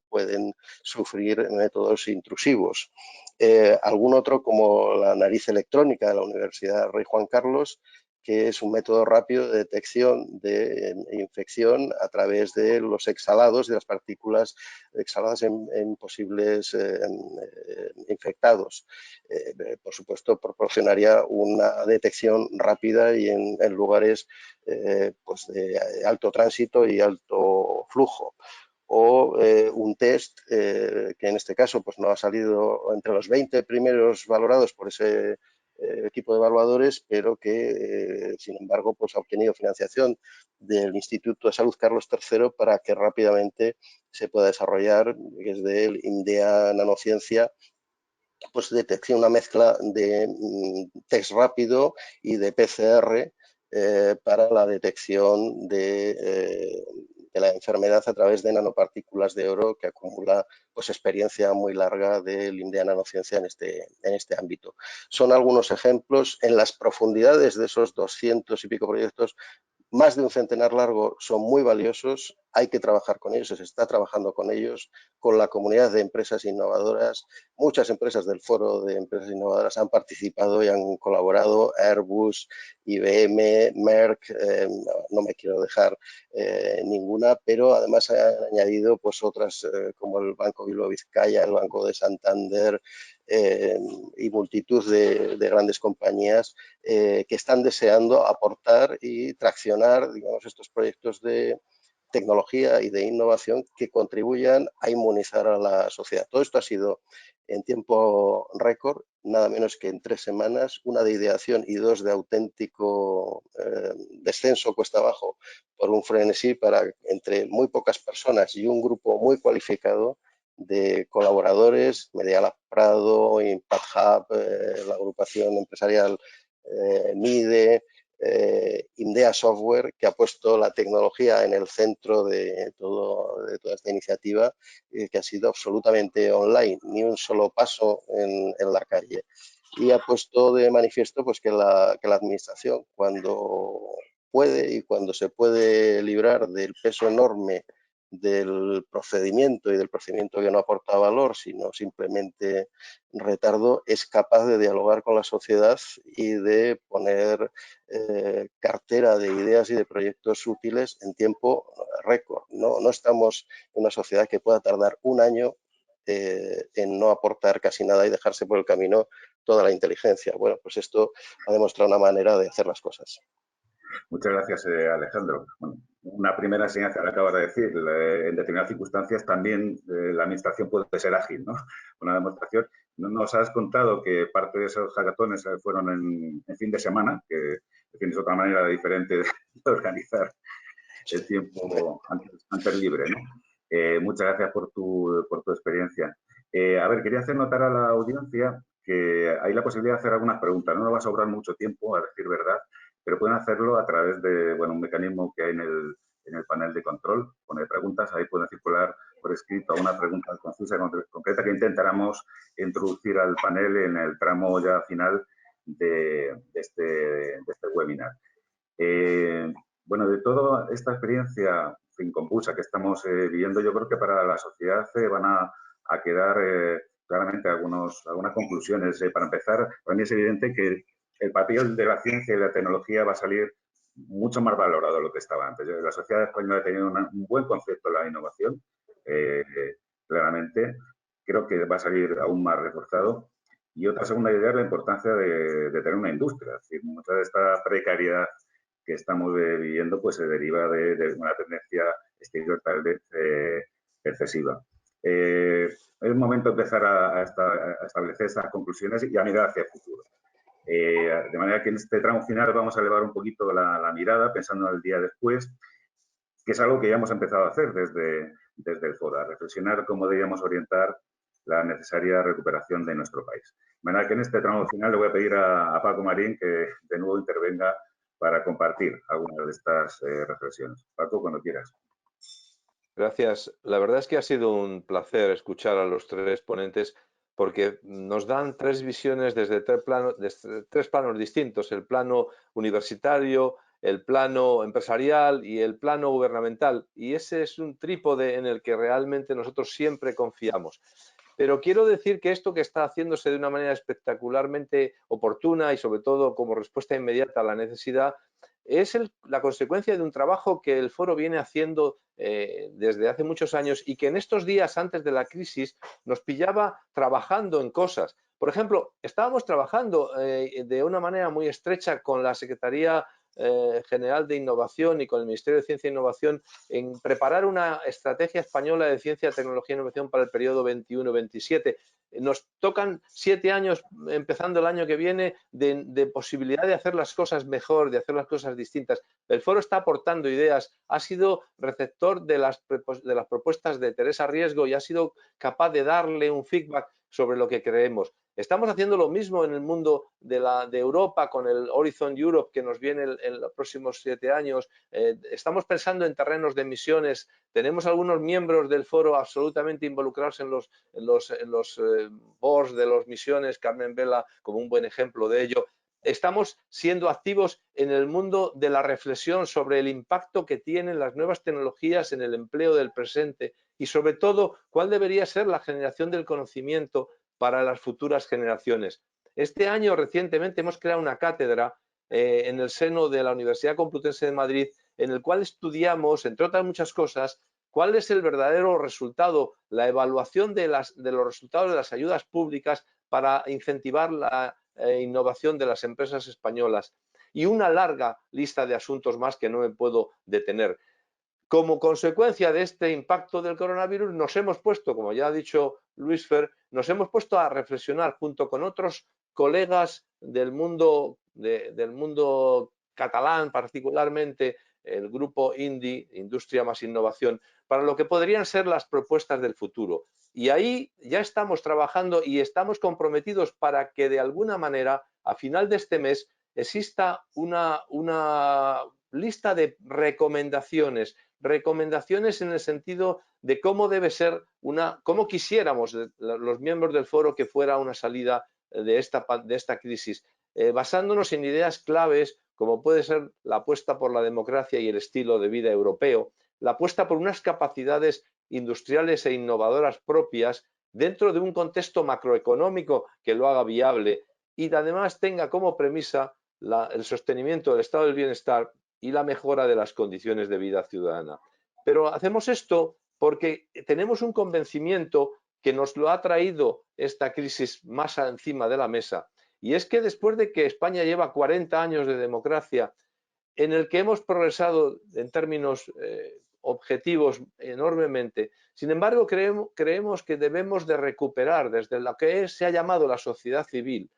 pueden sufrir métodos intrusivos. Algún otro como la nariz electrónica de la Universidad Rey Juan Carlos, que es un método rápido de detección de infección a través de los exhalados, de las partículas exhaladas en posibles infectados. Por supuesto, proporcionaría una detección rápida y en lugares pues de alto tránsito y alto flujo. O un test que en este caso pues no ha salido entre los 20 primeros valorados por ese equipo de evaluadores, pero que sin embargo pues ha obtenido financiación del Instituto de Salud Carlos III para que rápidamente se pueda desarrollar desde el INDEA Nanociencia, pues detección, una mezcla de test rápido y de PCR para la detección de la enfermedad a través de nanopartículas de oro, que acumula pues experiencia muy larga del INDEA Nanociencia en este ámbito. Son algunos ejemplos. En las profundidades de esos 200 y pico proyectos, más de un centenar largo, son muy valiosos, hay que trabajar con ellos, se está trabajando con ellos, con la comunidad de empresas innovadoras. Muchas empresas del Foro de Empresas Innovadoras han participado y han colaborado, Airbus, IBM, Merck, no me quiero dejar ninguna, pero además han añadido pues otras como el Banco Bilbao Vizcaya, el Banco de Santander, y multitud de grandes compañías que están deseando aportar y traccionar, digamos, estos proyectos de tecnología y de innovación que contribuyan a inmunizar a la sociedad. Todo esto ha sido en tiempo récord, nada menos que en 3 semanas, una de ideación y 2 de auténtico descenso cuesta abajo por un frenesí para entre muy pocas personas y un grupo muy cualificado de colaboradores, Media Prado, Impact Hub, la agrupación empresarial MIDE, INDEA Software, que ha puesto la tecnología en el centro de toda esta iniciativa, que ha sido absolutamente online, ni un solo paso en la calle. Y ha puesto de manifiesto pues, que la administración, cuando puede y cuando se puede librar del peso enorme del procedimiento y del procedimiento que no aporta valor, sino simplemente retardo, es capaz de dialogar con la sociedad y de poner cartera de ideas y de proyectos útiles en tiempo récord. No estamos en una sociedad que pueda tardar un año en no aportar casi nada y dejarse por el camino toda la inteligencia. Bueno, pues esto ha demostrado una manera de hacer las cosas. Muchas gracias, Alejandro. Bueno, una primera enseñanza que acabas de decir, en determinadas circunstancias también la administración puede ser ágil, ¿no? Una demostración. Nos has contado que parte de esos hackatones fueron en fin de semana, que tienes otra manera diferente de organizar el tiempo antes libre, ¿no? Muchas gracias por tu experiencia. A ver, quería hacer notar a la audiencia que hay la posibilidad de hacer algunas preguntas. No nos va a sobrar mucho tiempo, a decir verdad, pero pueden hacerlo a través de un mecanismo que hay en el panel de control. Pone preguntas, ahí pueden circular por escrito una pregunta concisa y concreta que intentáramos introducir al panel en el tramo ya final de este webinar. Bueno, de toda esta experiencia convulsa que estamos viviendo, yo creo que para la sociedad van a quedar claramente algunas conclusiones. Para empezar, para mí es evidente que el papel de la ciencia y la tecnología va a salir mucho más valorado de lo que estaba antes. La sociedad española ha tenido un buen concepto de la innovación, claramente. Creo que va a salir aún más reforzado. Y otra segunda idea es la importancia de tener una industria. Es decir, mucha de esta precariedad que estamos viviendo pues se deriva de una tendencia exterior tal vez excesiva. Es momento de empezar a establecer esas conclusiones y a mirar hacia el futuro. De manera que en este tramo final vamos a elevar un poquito la mirada pensando en el día después, que es algo que ya hemos empezado a hacer desde el foro, a reflexionar cómo debíamos orientar la necesaria recuperación de nuestro país. De manera que en este tramo final le voy a pedir a Paco Marín que de nuevo intervenga para compartir algunas de estas reflexiones. Paco, cuando quieras. Gracias. La verdad es que ha sido un placer escuchar a los tres ponentes porque nos dan tres visiones desde tres planos distintos, el plano universitario, el plano empresarial y el plano gubernamental. Y ese es un trípode en el que realmente nosotros siempre confiamos. Pero quiero decir que esto que está haciéndose de una manera espectacularmente oportuna y sobre todo como respuesta inmediata a la necesidad es la consecuencia de un trabajo que el foro viene haciendo desde hace muchos años y que en estos días antes de la crisis nos pillaba trabajando en cosas. Por ejemplo, estábamos trabajando de una manera muy estrecha con la Secretaría General de Innovación y con el Ministerio de Ciencia e Innovación en preparar una estrategia española de ciencia, tecnología e innovación para el periodo 21-27. Nos tocan 7 años, empezando el año que viene, de posibilidad de hacer las cosas mejor, de hacer las cosas distintas. El foro está aportando ideas, ha sido receptor de las propuestas de Teresa Riesgo y ha sido capaz de darle un feedback sobre lo que creemos. Estamos haciendo lo mismo en el mundo de Europa con el Horizon Europe que nos viene en los próximos 7 años. Estamos pensando en terrenos de emisiones. Tenemos algunos miembros del foro absolutamente involucrados en los boards de las misiones, Carmen Vela como un buen ejemplo de ello. Estamos siendo activos en el mundo de la reflexión sobre el impacto que tienen las nuevas tecnologías en el empleo del presente y sobre todo cuál debería ser la generación del conocimiento para las futuras generaciones. Este año recientemente hemos creado una cátedra en el seno de la Universidad Complutense de Madrid en el cual estudiamos, entre otras muchas cosas, cuál es el verdadero resultado, la evaluación de los resultados de las ayudas públicas para incentivar la innovación de las empresas españolas y una larga lista de asuntos más que no me puedo detener. Como consecuencia de este impacto del coronavirus nos hemos puesto, como ya ha dicho Luis Fer, nos hemos puesto a reflexionar junto con otros colegas del mundo catalán, particularmente el grupo INDI, Industria más Innovación, para lo que podrían ser las propuestas del futuro. Y ahí ya estamos trabajando y estamos comprometidos para que de alguna manera a final de este mes exista una lista de recomendaciones en el sentido de cómo debe ser cómo quisiéramos los miembros del foro que fuera una salida de esta crisis, basándonos en ideas claves como puede ser la apuesta por la democracia y el estilo de vida europeo, la apuesta por unas capacidades industriales e innovadoras propias dentro de un contexto macroeconómico que lo haga viable y además tenga como premisa el sostenimiento del estado del bienestar y la mejora de las condiciones de vida ciudadana. Pero hacemos esto porque tenemos un convencimiento que nos lo ha traído esta crisis más encima de la mesa, y es que después de que España lleva 40 años de democracia, en el que hemos progresado en términos objetivos enormemente, sin embargo creemos que debemos de recuperar desde lo que se ha llamado la sociedad civil,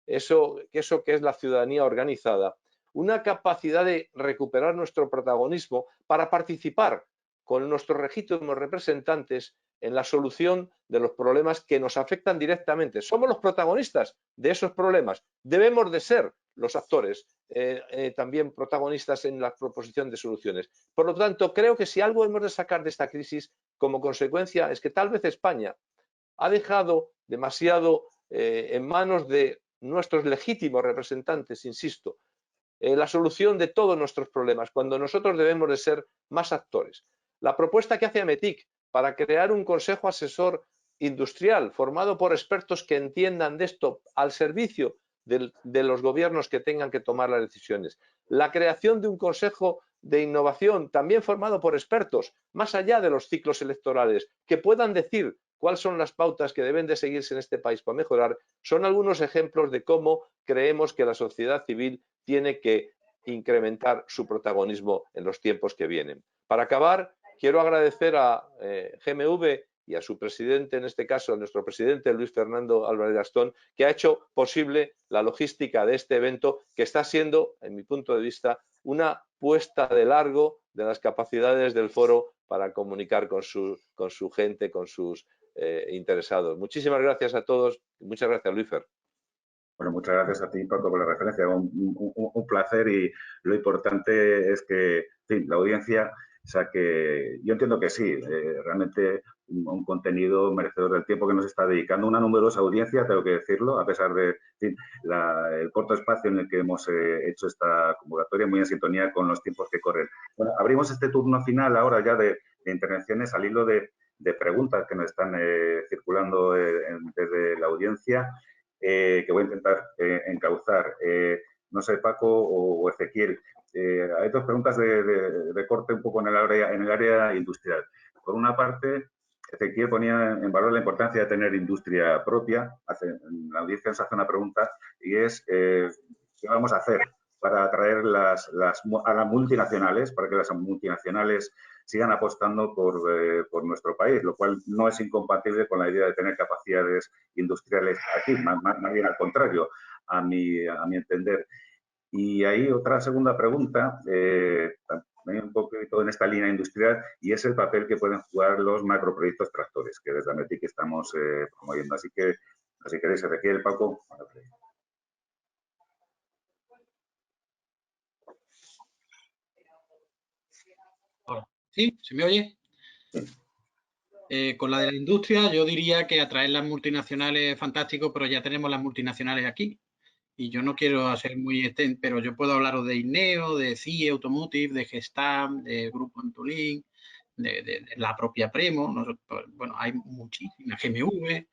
eso que es la ciudadanía organizada, una capacidad de recuperar nuestro protagonismo para participar con nuestros legítimos representantes en la solución de los problemas que nos afectan directamente. Somos los protagonistas de esos problemas. Debemos de ser los actores también protagonistas en la proposición de soluciones. Por lo tanto, creo que si algo hemos de sacar de esta crisis como consecuencia es que tal vez España ha dejado demasiado en manos de nuestros legítimos representantes, insisto, la solución de todos nuestros problemas, cuando nosotros debemos de ser más actores. La propuesta que hace AMETIC para crear un consejo asesor industrial formado por expertos que entiendan de esto al servicio de los gobiernos que tengan que tomar las decisiones. La creación de un consejo de innovación también formado por expertos, más allá de los ciclos electorales, que puedan decir cuáles son las pautas que deben de seguirse en este país para mejorar, son algunos ejemplos de cómo creemos que la sociedad civil tiene que incrementar su protagonismo en los tiempos que vienen. Para acabar, quiero agradecer a GMV y a su presidente, en este caso, a nuestro presidente Luis Fernando Álvarez Gastón, que ha hecho posible la logística de este evento, que está siendo, en mi punto de vista, una puesta de largo de las capacidades del foro para comunicar con su gente, con sus interesados. Muchísimas gracias a todos. Muchas gracias, Luis Fer. Bueno, muchas gracias a ti, Paco, por la referencia. Un placer, y lo importante es que, en fin, la audiencia saque. Yo entiendo que sí, realmente un contenido merecedor del tiempo que nos está dedicando una numerosa audiencia, tengo que decirlo, a pesar de, en fin, el corto espacio en el que hemos hecho esta convocatoria, muy en sintonía con los tiempos que corren. Bueno, abrimos este turno final ahora ya de intervenciones al hilo de preguntas que nos están circulando desde la audiencia. Que voy a intentar encauzar. No sé, Paco o Ezequiel, hay dos preguntas de corte un poco en el área industrial. Por una parte, Ezequiel ponía en valor la importancia de tener industria propia. La audiencia nos hace una pregunta y es, ¿qué vamos a hacer para atraer a las multinacionales, para que las multinacionales sigan apostando por nuestro país, lo cual no es incompatible con la idea de tener capacidades industriales aquí, más bien al contrario, a mi entender. Y hay otra segunda pregunta, también un poquito en esta línea industrial, y es el papel que pueden jugar los macroproyectos tractores, que desde AMETIC estamos promoviendo. Así que, si queréis, Ezequiel, Paco. ¿Sí? ¿Se me oye? Con la de la industria, yo diría que atraer las multinacionales es fantástico, pero ya tenemos las multinacionales aquí. Y yo no quiero hacer muy extenso, pero yo puedo hablaros de INEO, de CIE Automotive, de Gestam, de Grupo Antolín, de la propia Premo. Bueno, hay muchísimas, GMV,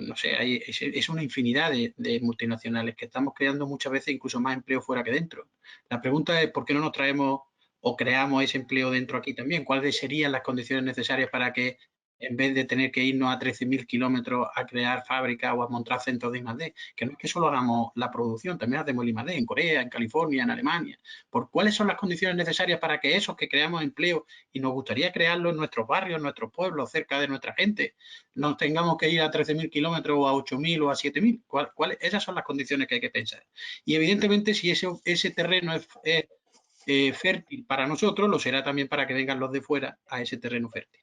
no sé, es una infinidad de multinacionales que estamos creando muchas veces incluso más empleo fuera que dentro. La pregunta es, ¿por qué no nos traemos o creamos ese empleo dentro aquí también? ¿Cuáles serían las condiciones necesarias para que, en vez de tener que irnos a 13.000 kilómetros a crear fábricas o a montar centros de I+D, que no es que solo hagamos la producción, también hacemos el I+D en Corea, en California, en Alemania? ¿Por cuáles son las condiciones necesarias para que esos que creamos empleo, y nos gustaría crearlo en nuestros barrios, en nuestros pueblos, cerca de nuestra gente, nos tengamos que ir a 13.000 kilómetros o a 8.000 o a 7.000? Esas son las condiciones que hay que pensar. Y evidentemente, si ese terreno es fértil para nosotros, lo será también para que vengan los de fuera a ese terreno fértil.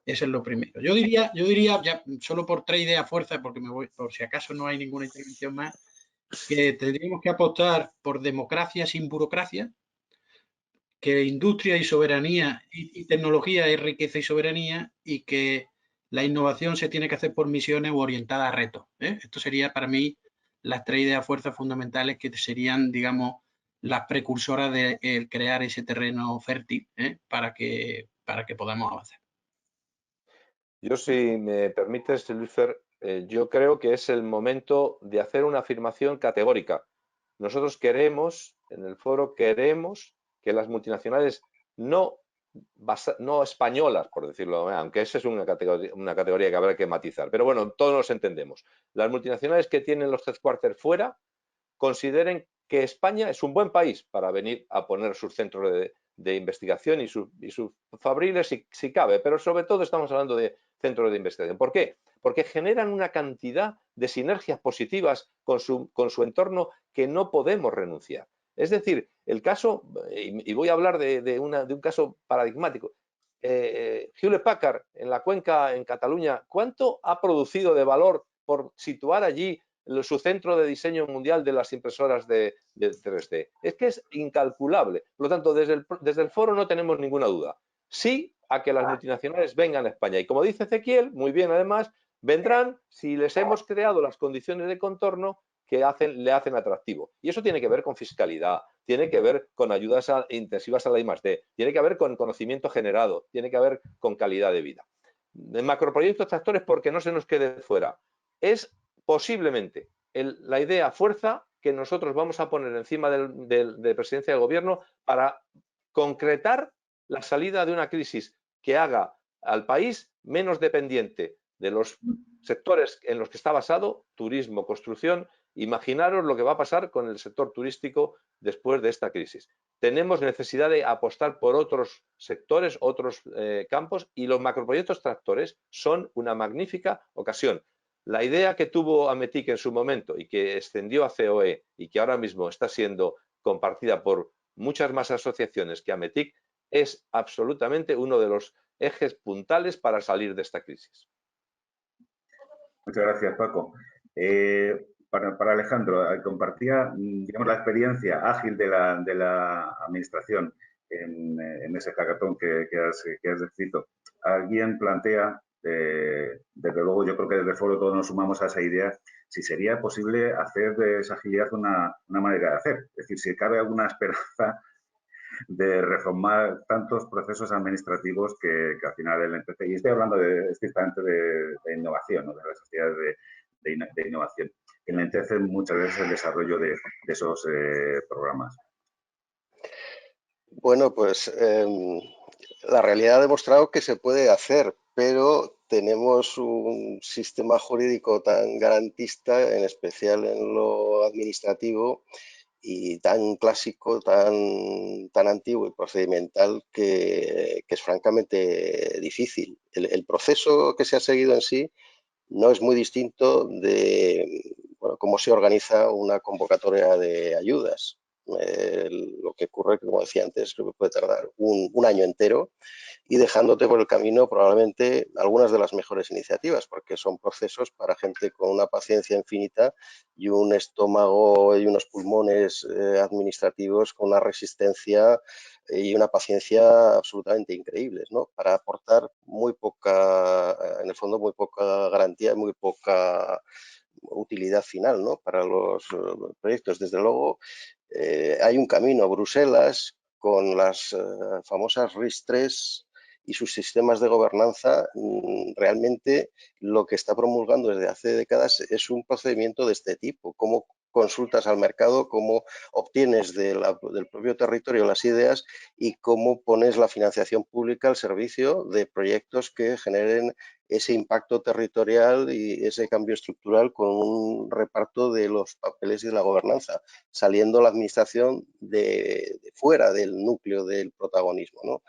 Eso es lo primero. Yo diría, ya solo por tres ideas fuerza, porque me voy, por si acaso no hay ninguna intervención más, que tendríamos que apostar por democracia sin burocracia, que industria y soberanía y tecnología es riqueza y soberanía, y que la innovación se tiene que hacer por misiones o orientada a retos. Esto sería para mí las tres ideas fuerzas fundamentales que serían, digamos, las precursoras de crear ese terreno fértil para que podamos avanzar. Yo, si me permites, Luisfer, yo creo que es el momento de hacer una afirmación categórica. Nosotros queremos, en el foro, queremos que las multinacionales no españolas, por decirlo, aunque esa es una categoría que habrá que matizar, pero bueno, todos nos entendemos. Las multinacionales que tienen los headquarters fuera consideren que España es un buen país para venir a poner sus centros de investigación y sus fabriles si cabe, pero sobre todo estamos hablando de centros de investigación. ¿Por qué? Porque generan una cantidad de sinergias positivas con su entorno que no podemos renunciar. Es decir, el caso, y voy a hablar de un caso paradigmático, Hewlett Packard en la cuenca en Cataluña, ¿cuánto ha producido de valor por situar allí su centro de diseño mundial de las impresoras de 3D? Es que es incalculable. Por lo tanto, desde el foro no tenemos ninguna duda. Sí a que las multinacionales vengan a España. Y como dice Ezequiel, muy bien además, vendrán si les hemos creado las condiciones de contorno que le hacen atractivo. Y eso tiene que ver con fiscalidad, tiene que ver con ayudas intensivas a la I+D, tiene que ver con conocimiento generado, tiene que ver con calidad de vida. De macroproyectos tractores, porque no se nos quede fuera, es posiblemente la idea fuerza que nosotros vamos a poner encima de presidencia del gobierno para concretar la salida de una crisis que haga al país menos dependiente de los sectores en los que está basado, turismo, construcción. Imaginaros lo que va a pasar con el sector turístico después de esta crisis. Tenemos necesidad de apostar por otros sectores, otros campos, y los macroproyectos tractores son una magnífica ocasión. La idea que tuvo Ametic en su momento y que extendió a COE y que ahora mismo está siendo compartida por muchas más asociaciones que Ametic es absolutamente uno de los ejes puntales para salir de esta crisis. Muchas gracias, Paco. Para Alejandro, compartía, digamos, la experiencia ágil de la administración en ese hackathon que has descrito. Alguien plantea, desde luego yo creo que desde el foro todos nos sumamos a esa idea, si sería posible hacer de esa agilidad una manera de hacer. Es decir, si cabe alguna esperanza de reformar tantos procesos administrativos que al final el NTC, y estoy hablando estrictamente de innovación, ¿no? De las actividades de innovación, que enlentecen muchas veces el desarrollo de esos programas. Bueno, pues la realidad ha demostrado que se puede hacer, pero tenemos un sistema jurídico tan garantista, en especial en lo administrativo, y tan clásico, tan antiguo y procedimental que es francamente difícil. El proceso que se ha seguido en sí no es muy distinto de cómo se organiza una convocatoria de ayudas. Lo que ocurre, como decía antes, que puede tardar un año entero y dejándote por el camino probablemente algunas de las mejores iniciativas, porque son procesos para gente con una paciencia infinita y un estómago y unos pulmones administrativos con una resistencia y una paciencia absolutamente increíbles, ¿no? Para aportar muy poca, en el fondo, muy poca garantía y muy poca utilidad final, ¿no? Para los proyectos. Desde luego, hay un camino. Bruselas, con las famosas RIS3 y sus sistemas de gobernanza, realmente lo que está promulgando desde hace décadas es un procedimiento de este tipo. Cómo consultas al mercado, cómo obtienes del propio territorio las ideas y cómo pones la financiación pública al servicio de proyectos que generen ese impacto territorial y ese cambio estructural con un reparto de los papeles y de la gobernanza, saliendo la administración de fuera del núcleo del protagonismo, ¿no?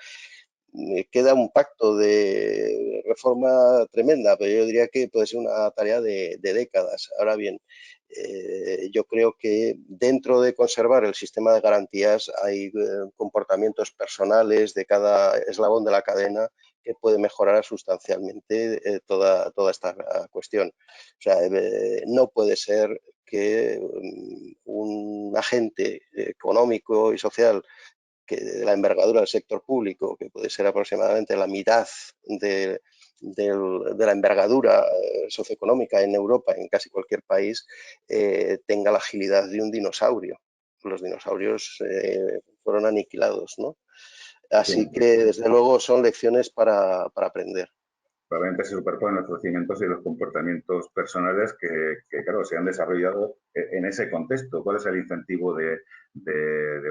Queda un pacto de reforma tremenda, pero yo diría que puede ser una tarea de décadas. Ahora bien, yo creo que dentro de conservar el sistema de garantías hay comportamientos personales de cada eslabón de la cadena que puede mejorar sustancialmente toda esta cuestión. O sea, no puede ser que un agente económico y social que de la envergadura del sector público, que puede ser aproximadamente la mitad de la envergadura socioeconómica en Europa, en casi cualquier país, tenga la agilidad de un dinosaurio. los dinosaurios fueron aniquilados, ¿no? Así que, desde luego, son lecciones para aprender. Probablemente se superponen los procedimientos y los comportamientos personales que, claro, se han desarrollado en ese contexto. ¿Cuál es el incentivo de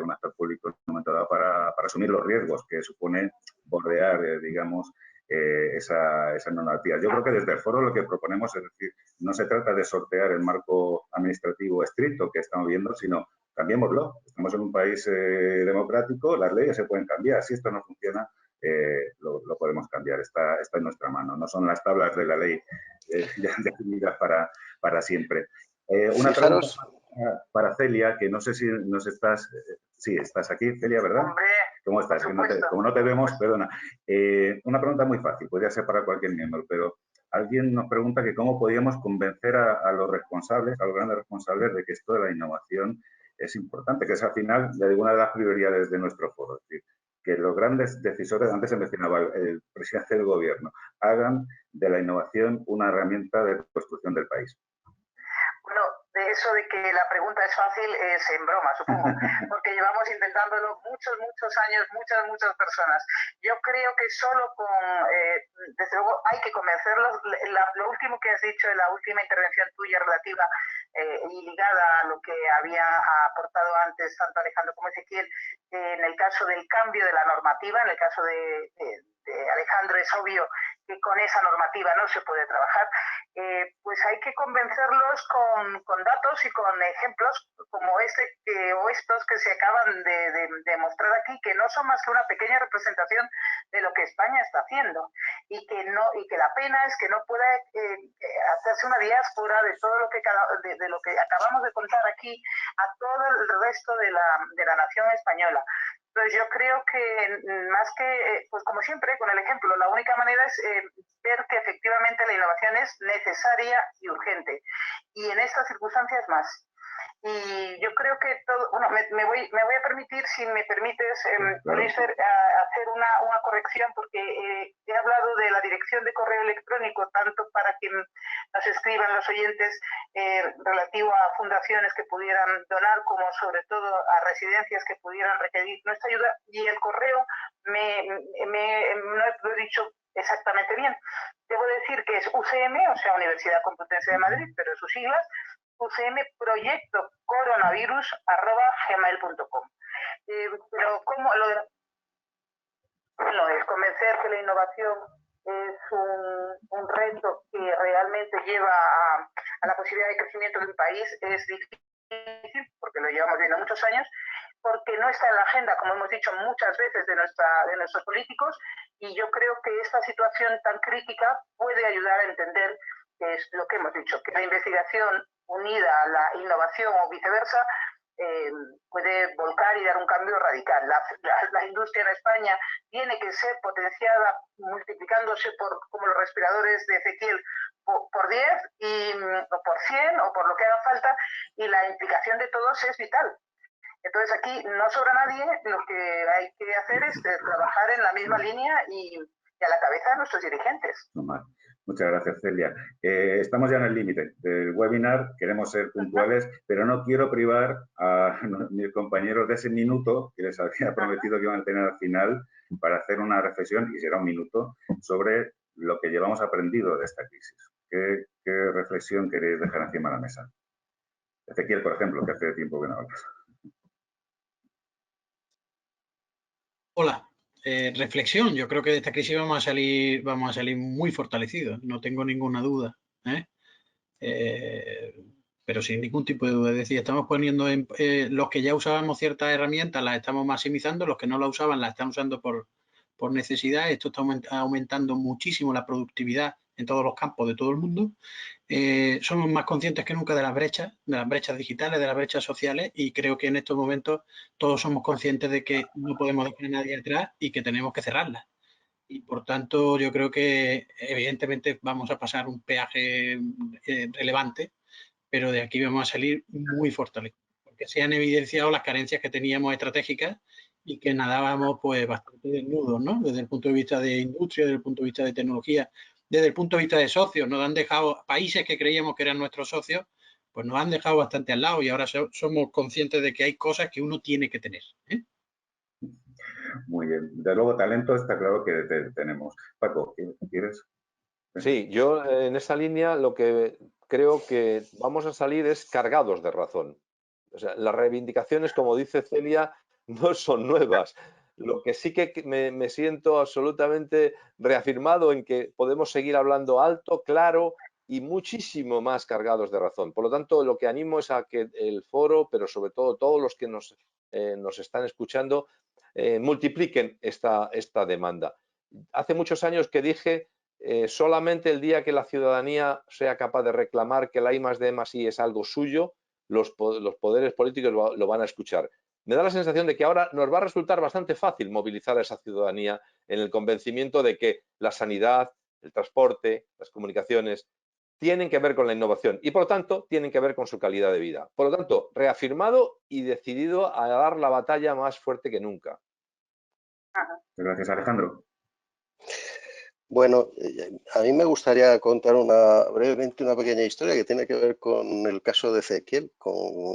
un actor público en un momento dado para asumir los riesgos que supone bordear, digamos, esa normativa? Yo creo que desde el foro lo que proponemos es decir, no se trata de sortear el marco administrativo estricto que estamos viendo, sino cambiémoslo. Estamos en un país democrático, las leyes se pueden cambiar. Si esto no funciona, lo podemos cambiar, está en nuestra mano. No son las tablas de la ley ya definidas para siempre. Una pregunta para Celia, que no sé si nos estás... sí, estás aquí, Celia, ¿verdad? ¿Cómo estás? Como no te vemos, perdona. Una pregunta muy fácil, podría ser para cualquier miembro, pero alguien nos pregunta que cómo podíamos convencer a los responsables, a los grandes responsables, de que esto de la innovación es importante, que es al final de alguna de las prioridades de nuestro foro. Es decir, que los grandes decisores, antes se mencionaba el presidente del gobierno, hagan de la innovación una herramienta de construcción del país. Bueno, de eso de que la pregunta es fácil es en broma, supongo, porque llevamos intentándolo muchos años, muchas personas. Yo creo que solo desde luego hay que convencerlos. Lo último que has dicho en la última intervención tuya relativa y ligada a lo que había aportado antes tanto Alejandro como Ezequiel, en el caso del cambio de la normativa, en el caso de Alejandro es obvio que con esa normativa no se puede trabajar, pues hay que convencerlos con datos y con ejemplos como o estos que se acaban de mostrar aquí, que no son más que una pequeña representación de lo que España está haciendo y que la pena es que no pueda hacerse una diáspora de todo lo que de lo que acabamos de contar aquí a todo el resto de la nación española. Entonces yo creo que más que, pues como siempre, con el ejemplo, la única manera es ver que efectivamente la innovación es necesaria y urgente. Y en estas circunstancias más. Y yo creo que todo, bueno, me voy a permitir, si me permites, Luisfer, hacer una corrección, porque he hablado de la dirección de correo electrónico, tanto para que nos escriban los oyentes relativo a fundaciones que pudieran donar, como sobre todo a residencias que pudieran requerir nuestra ayuda, y el correo no lo he dicho exactamente bien. Debo decir que es UCM, o sea, Universidad Complutense de Madrid, pero sus siglas, ucmproyectocoronavirus@gmail.com. Pero ¿cómo es convencer que la innovación es un reto que realmente lleva a la posibilidad de crecimiento de un país? Es difícil, porque lo llevamos viendo muchos años, porque no está en la agenda, como hemos dicho muchas veces, de nuestros políticos, y yo creo que esta situación tan crítica puede ayudar a entender que es lo que hemos dicho, que la investigación unida a la innovación o viceversa puede volcar y dar un cambio radical. La industria en España tiene que ser potenciada multiplicándose como los respiradores de Ezequiel por 10 o por 100 o por lo que haga falta, y la implicación de todos es vital. Entonces aquí no sobra nadie, lo que hay que hacer es trabajar en la misma línea y a la cabeza de nuestros dirigentes. Muchas gracias, Celia. Estamos ya en el límite del webinar, queremos ser puntuales, pero no quiero privar a mis compañeros de ese minuto que les había prometido que iban a tener al final para hacer una reflexión, y será un minuto, sobre lo que llevamos aprendido de esta crisis. ¿Qué reflexión queréis dejar encima de la mesa? Ezequiel, por ejemplo, que hace tiempo que no hablas. Hola. Reflexión, yo creo que de esta crisis vamos a salir muy fortalecidos, no tengo ninguna duda, pero sin ningún tipo de duda. Es decir, estamos poniendo los que ya usábamos ciertas herramientas, las estamos maximizando, los que no las usaban las están usando por necesidad. Esto está aumentando muchísimo la productividad en todos los campos de todo el mundo. Somos más conscientes que nunca de las brechas digitales, de las brechas sociales, y creo que en estos momentos todos somos conscientes de que no podemos dejar a nadie atrás y que tenemos que cerrarlas. Y por tanto yo creo que evidentemente vamos a pasar un peaje relevante, pero de aquí vamos a salir muy fortalecidos, porque se han evidenciado las carencias que teníamos estratégicas y que nadábamos pues bastante desnudos, ¿no? Desde el punto de vista de industria, desde el punto de vista de tecnología, desde el punto de vista de socios. Nos han dejado países que creíamos que eran nuestros socios, pues nos han dejado bastante al lado y ahora somos conscientes de que hay cosas que uno tiene que tener, ¿eh? Muy bien. De luego, talento está claro que tenemos. Paco, ¿quieres? Sí, yo en esa línea lo que creo que vamos a salir es cargados de razón. O sea, las reivindicaciones, como dice Celia, no son nuevas. Lo que sí que me siento absolutamente reafirmado en que podemos seguir hablando alto, claro y muchísimo más cargados de razón. Por lo tanto, lo que animo es a que el foro, pero sobre todo todos los que nos están escuchando, multipliquen esta demanda. Hace muchos años que dije solamente el día que la ciudadanía sea capaz de reclamar que la I+D+I es algo suyo, los poderes políticos lo van a escuchar. Me da la sensación de que ahora nos va a resultar bastante fácil movilizar a esa ciudadanía en el convencimiento de que la sanidad, el transporte, las comunicaciones tienen que ver con la innovación y, por lo tanto, tienen que ver con su calidad de vida. Por lo tanto, reafirmado y decidido a dar la batalla más fuerte que nunca. Gracias, Alejandro. Bueno, a mí me gustaría contar brevemente una pequeña historia que tiene que ver con el caso de Ezequiel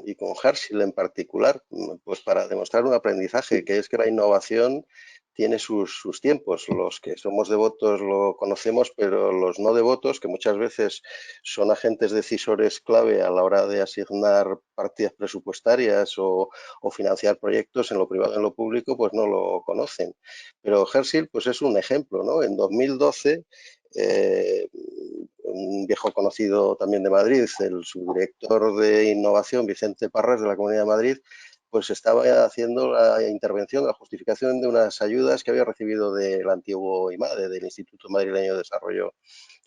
y con Herschel en particular, pues para demostrar un aprendizaje, que es que la innovación tiene sus tiempos. Los que somos devotos lo conocemos, pero los no devotos, que muchas veces son agentes decisores clave a la hora de asignar partidas presupuestarias o financiar proyectos en lo privado y en lo público, pues no lo conocen. Pero Herschel pues es un ejemplo, ¿no? En 2012, un viejo conocido también de Madrid, el subdirector de innovación, Vicente Parras, de la Comunidad de Madrid, pues estaba haciendo la intervención, la justificación de unas ayudas que había recibido del antiguo IMADE, del Instituto Madrileño de Desarrollo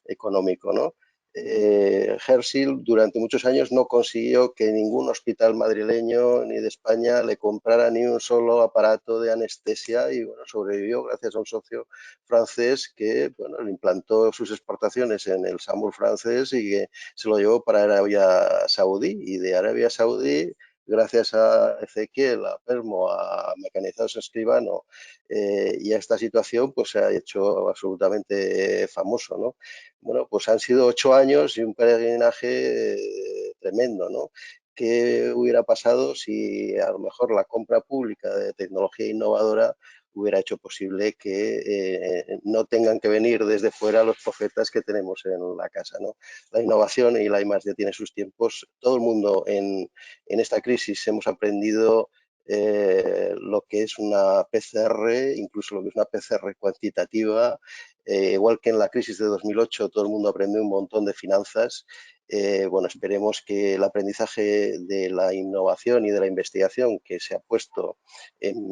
Económico, ¿no? Herschel durante muchos años no consiguió que ningún hospital madrileño ni de España le comprara ni un solo aparato de anestesia y bueno, sobrevivió gracias a un socio francés que bueno, le implantó sus exportaciones en el Samur francés y que se lo llevó para Arabia Saudí, y de Arabia Saudí, gracias a Ezequiel, a Permo, a Mecanizados Escribano y a esta situación, pues se ha hecho absolutamente famoso, ¿no? Bueno, pues han sido 8 años y un peregrinaje tremendo, ¿no? ¿Qué hubiera pasado si a lo mejor la compra pública de tecnología innovadora hubiera hecho posible que no tengan que venir desde fuera los profetas que tenemos en la casa, ¿no? La innovación y la I+D tiene sus tiempos. Todo el mundo en esta crisis hemos aprendido lo que es una PCR, incluso lo que es una PCR cuantitativa. Igual que en la crisis de 2008 todo el mundo aprendió un montón de finanzas. Bueno, esperemos que el aprendizaje de la innovación y de la investigación que se ha puesto en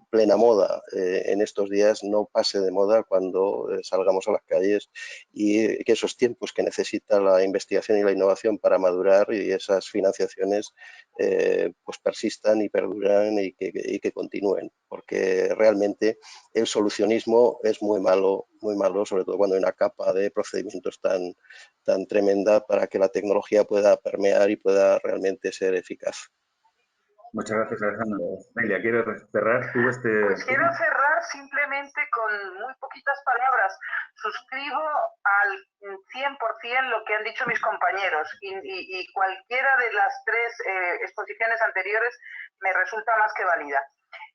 plena moda en estos días no pase de moda cuando salgamos a las calles, y que esos tiempos que necesita la investigación y la innovación para madurar y esas financiaciones pues persistan y perduran y que continúen, porque realmente el solucionismo es muy malo, sobre todo cuando hay una capa de procedimientos tan tremenda para que la tecnología pueda permear y pueda realmente ser eficaz. Muchas gracias, Alejandro. Celia, ¿quieres cerrar tú Pues quiero cerrar simplemente con muy poquitas palabras. Suscribo al 100% lo que han dicho mis compañeros y cualquiera de las tres exposiciones anteriores me resulta más que válida.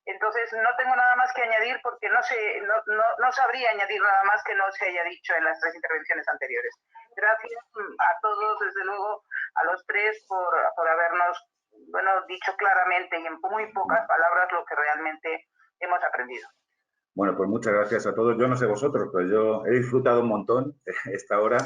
Entonces, no tengo nada más que añadir porque no sabría añadir nada más que no se haya dicho en las tres intervenciones anteriores. Gracias a todos, desde luego, a los tres por habernos dicho claramente y en muy pocas palabras lo que realmente hemos aprendido. Bueno, pues muchas gracias a todos. Yo no sé vosotros, pero yo he disfrutado un montón esta hora.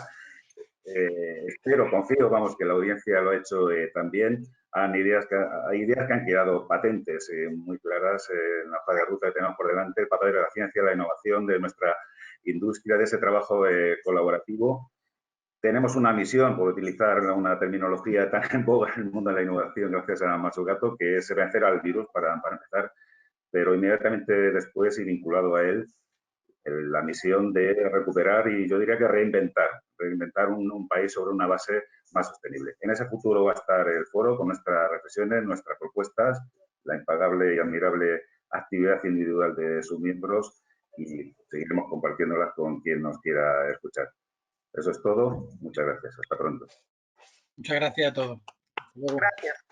Espero, confío, vamos, que la audiencia lo ha hecho también. Hay ideas que han quedado patentes, muy claras en la hoja de ruta que tenemos por delante, el papel de la ciencia, la innovación, de nuestra industria, de ese trabajo colaborativo. Tenemos una misión, por utilizar una terminología tan en boga en el mundo de la innovación, gracias a Matsugato, que es vencer al virus para empezar, pero inmediatamente después y vinculado a él, la misión de recuperar y yo diría que reinventar un país sobre una base más sostenible. En ese futuro va a estar el foro con nuestras reflexiones, nuestras propuestas, la impagable y admirable actividad individual de sus miembros y seguiremos compartiéndolas con quien nos quiera escuchar. Eso es todo. Muchas gracias. Hasta pronto. Muchas gracias a todos. Hasta luego. Gracias.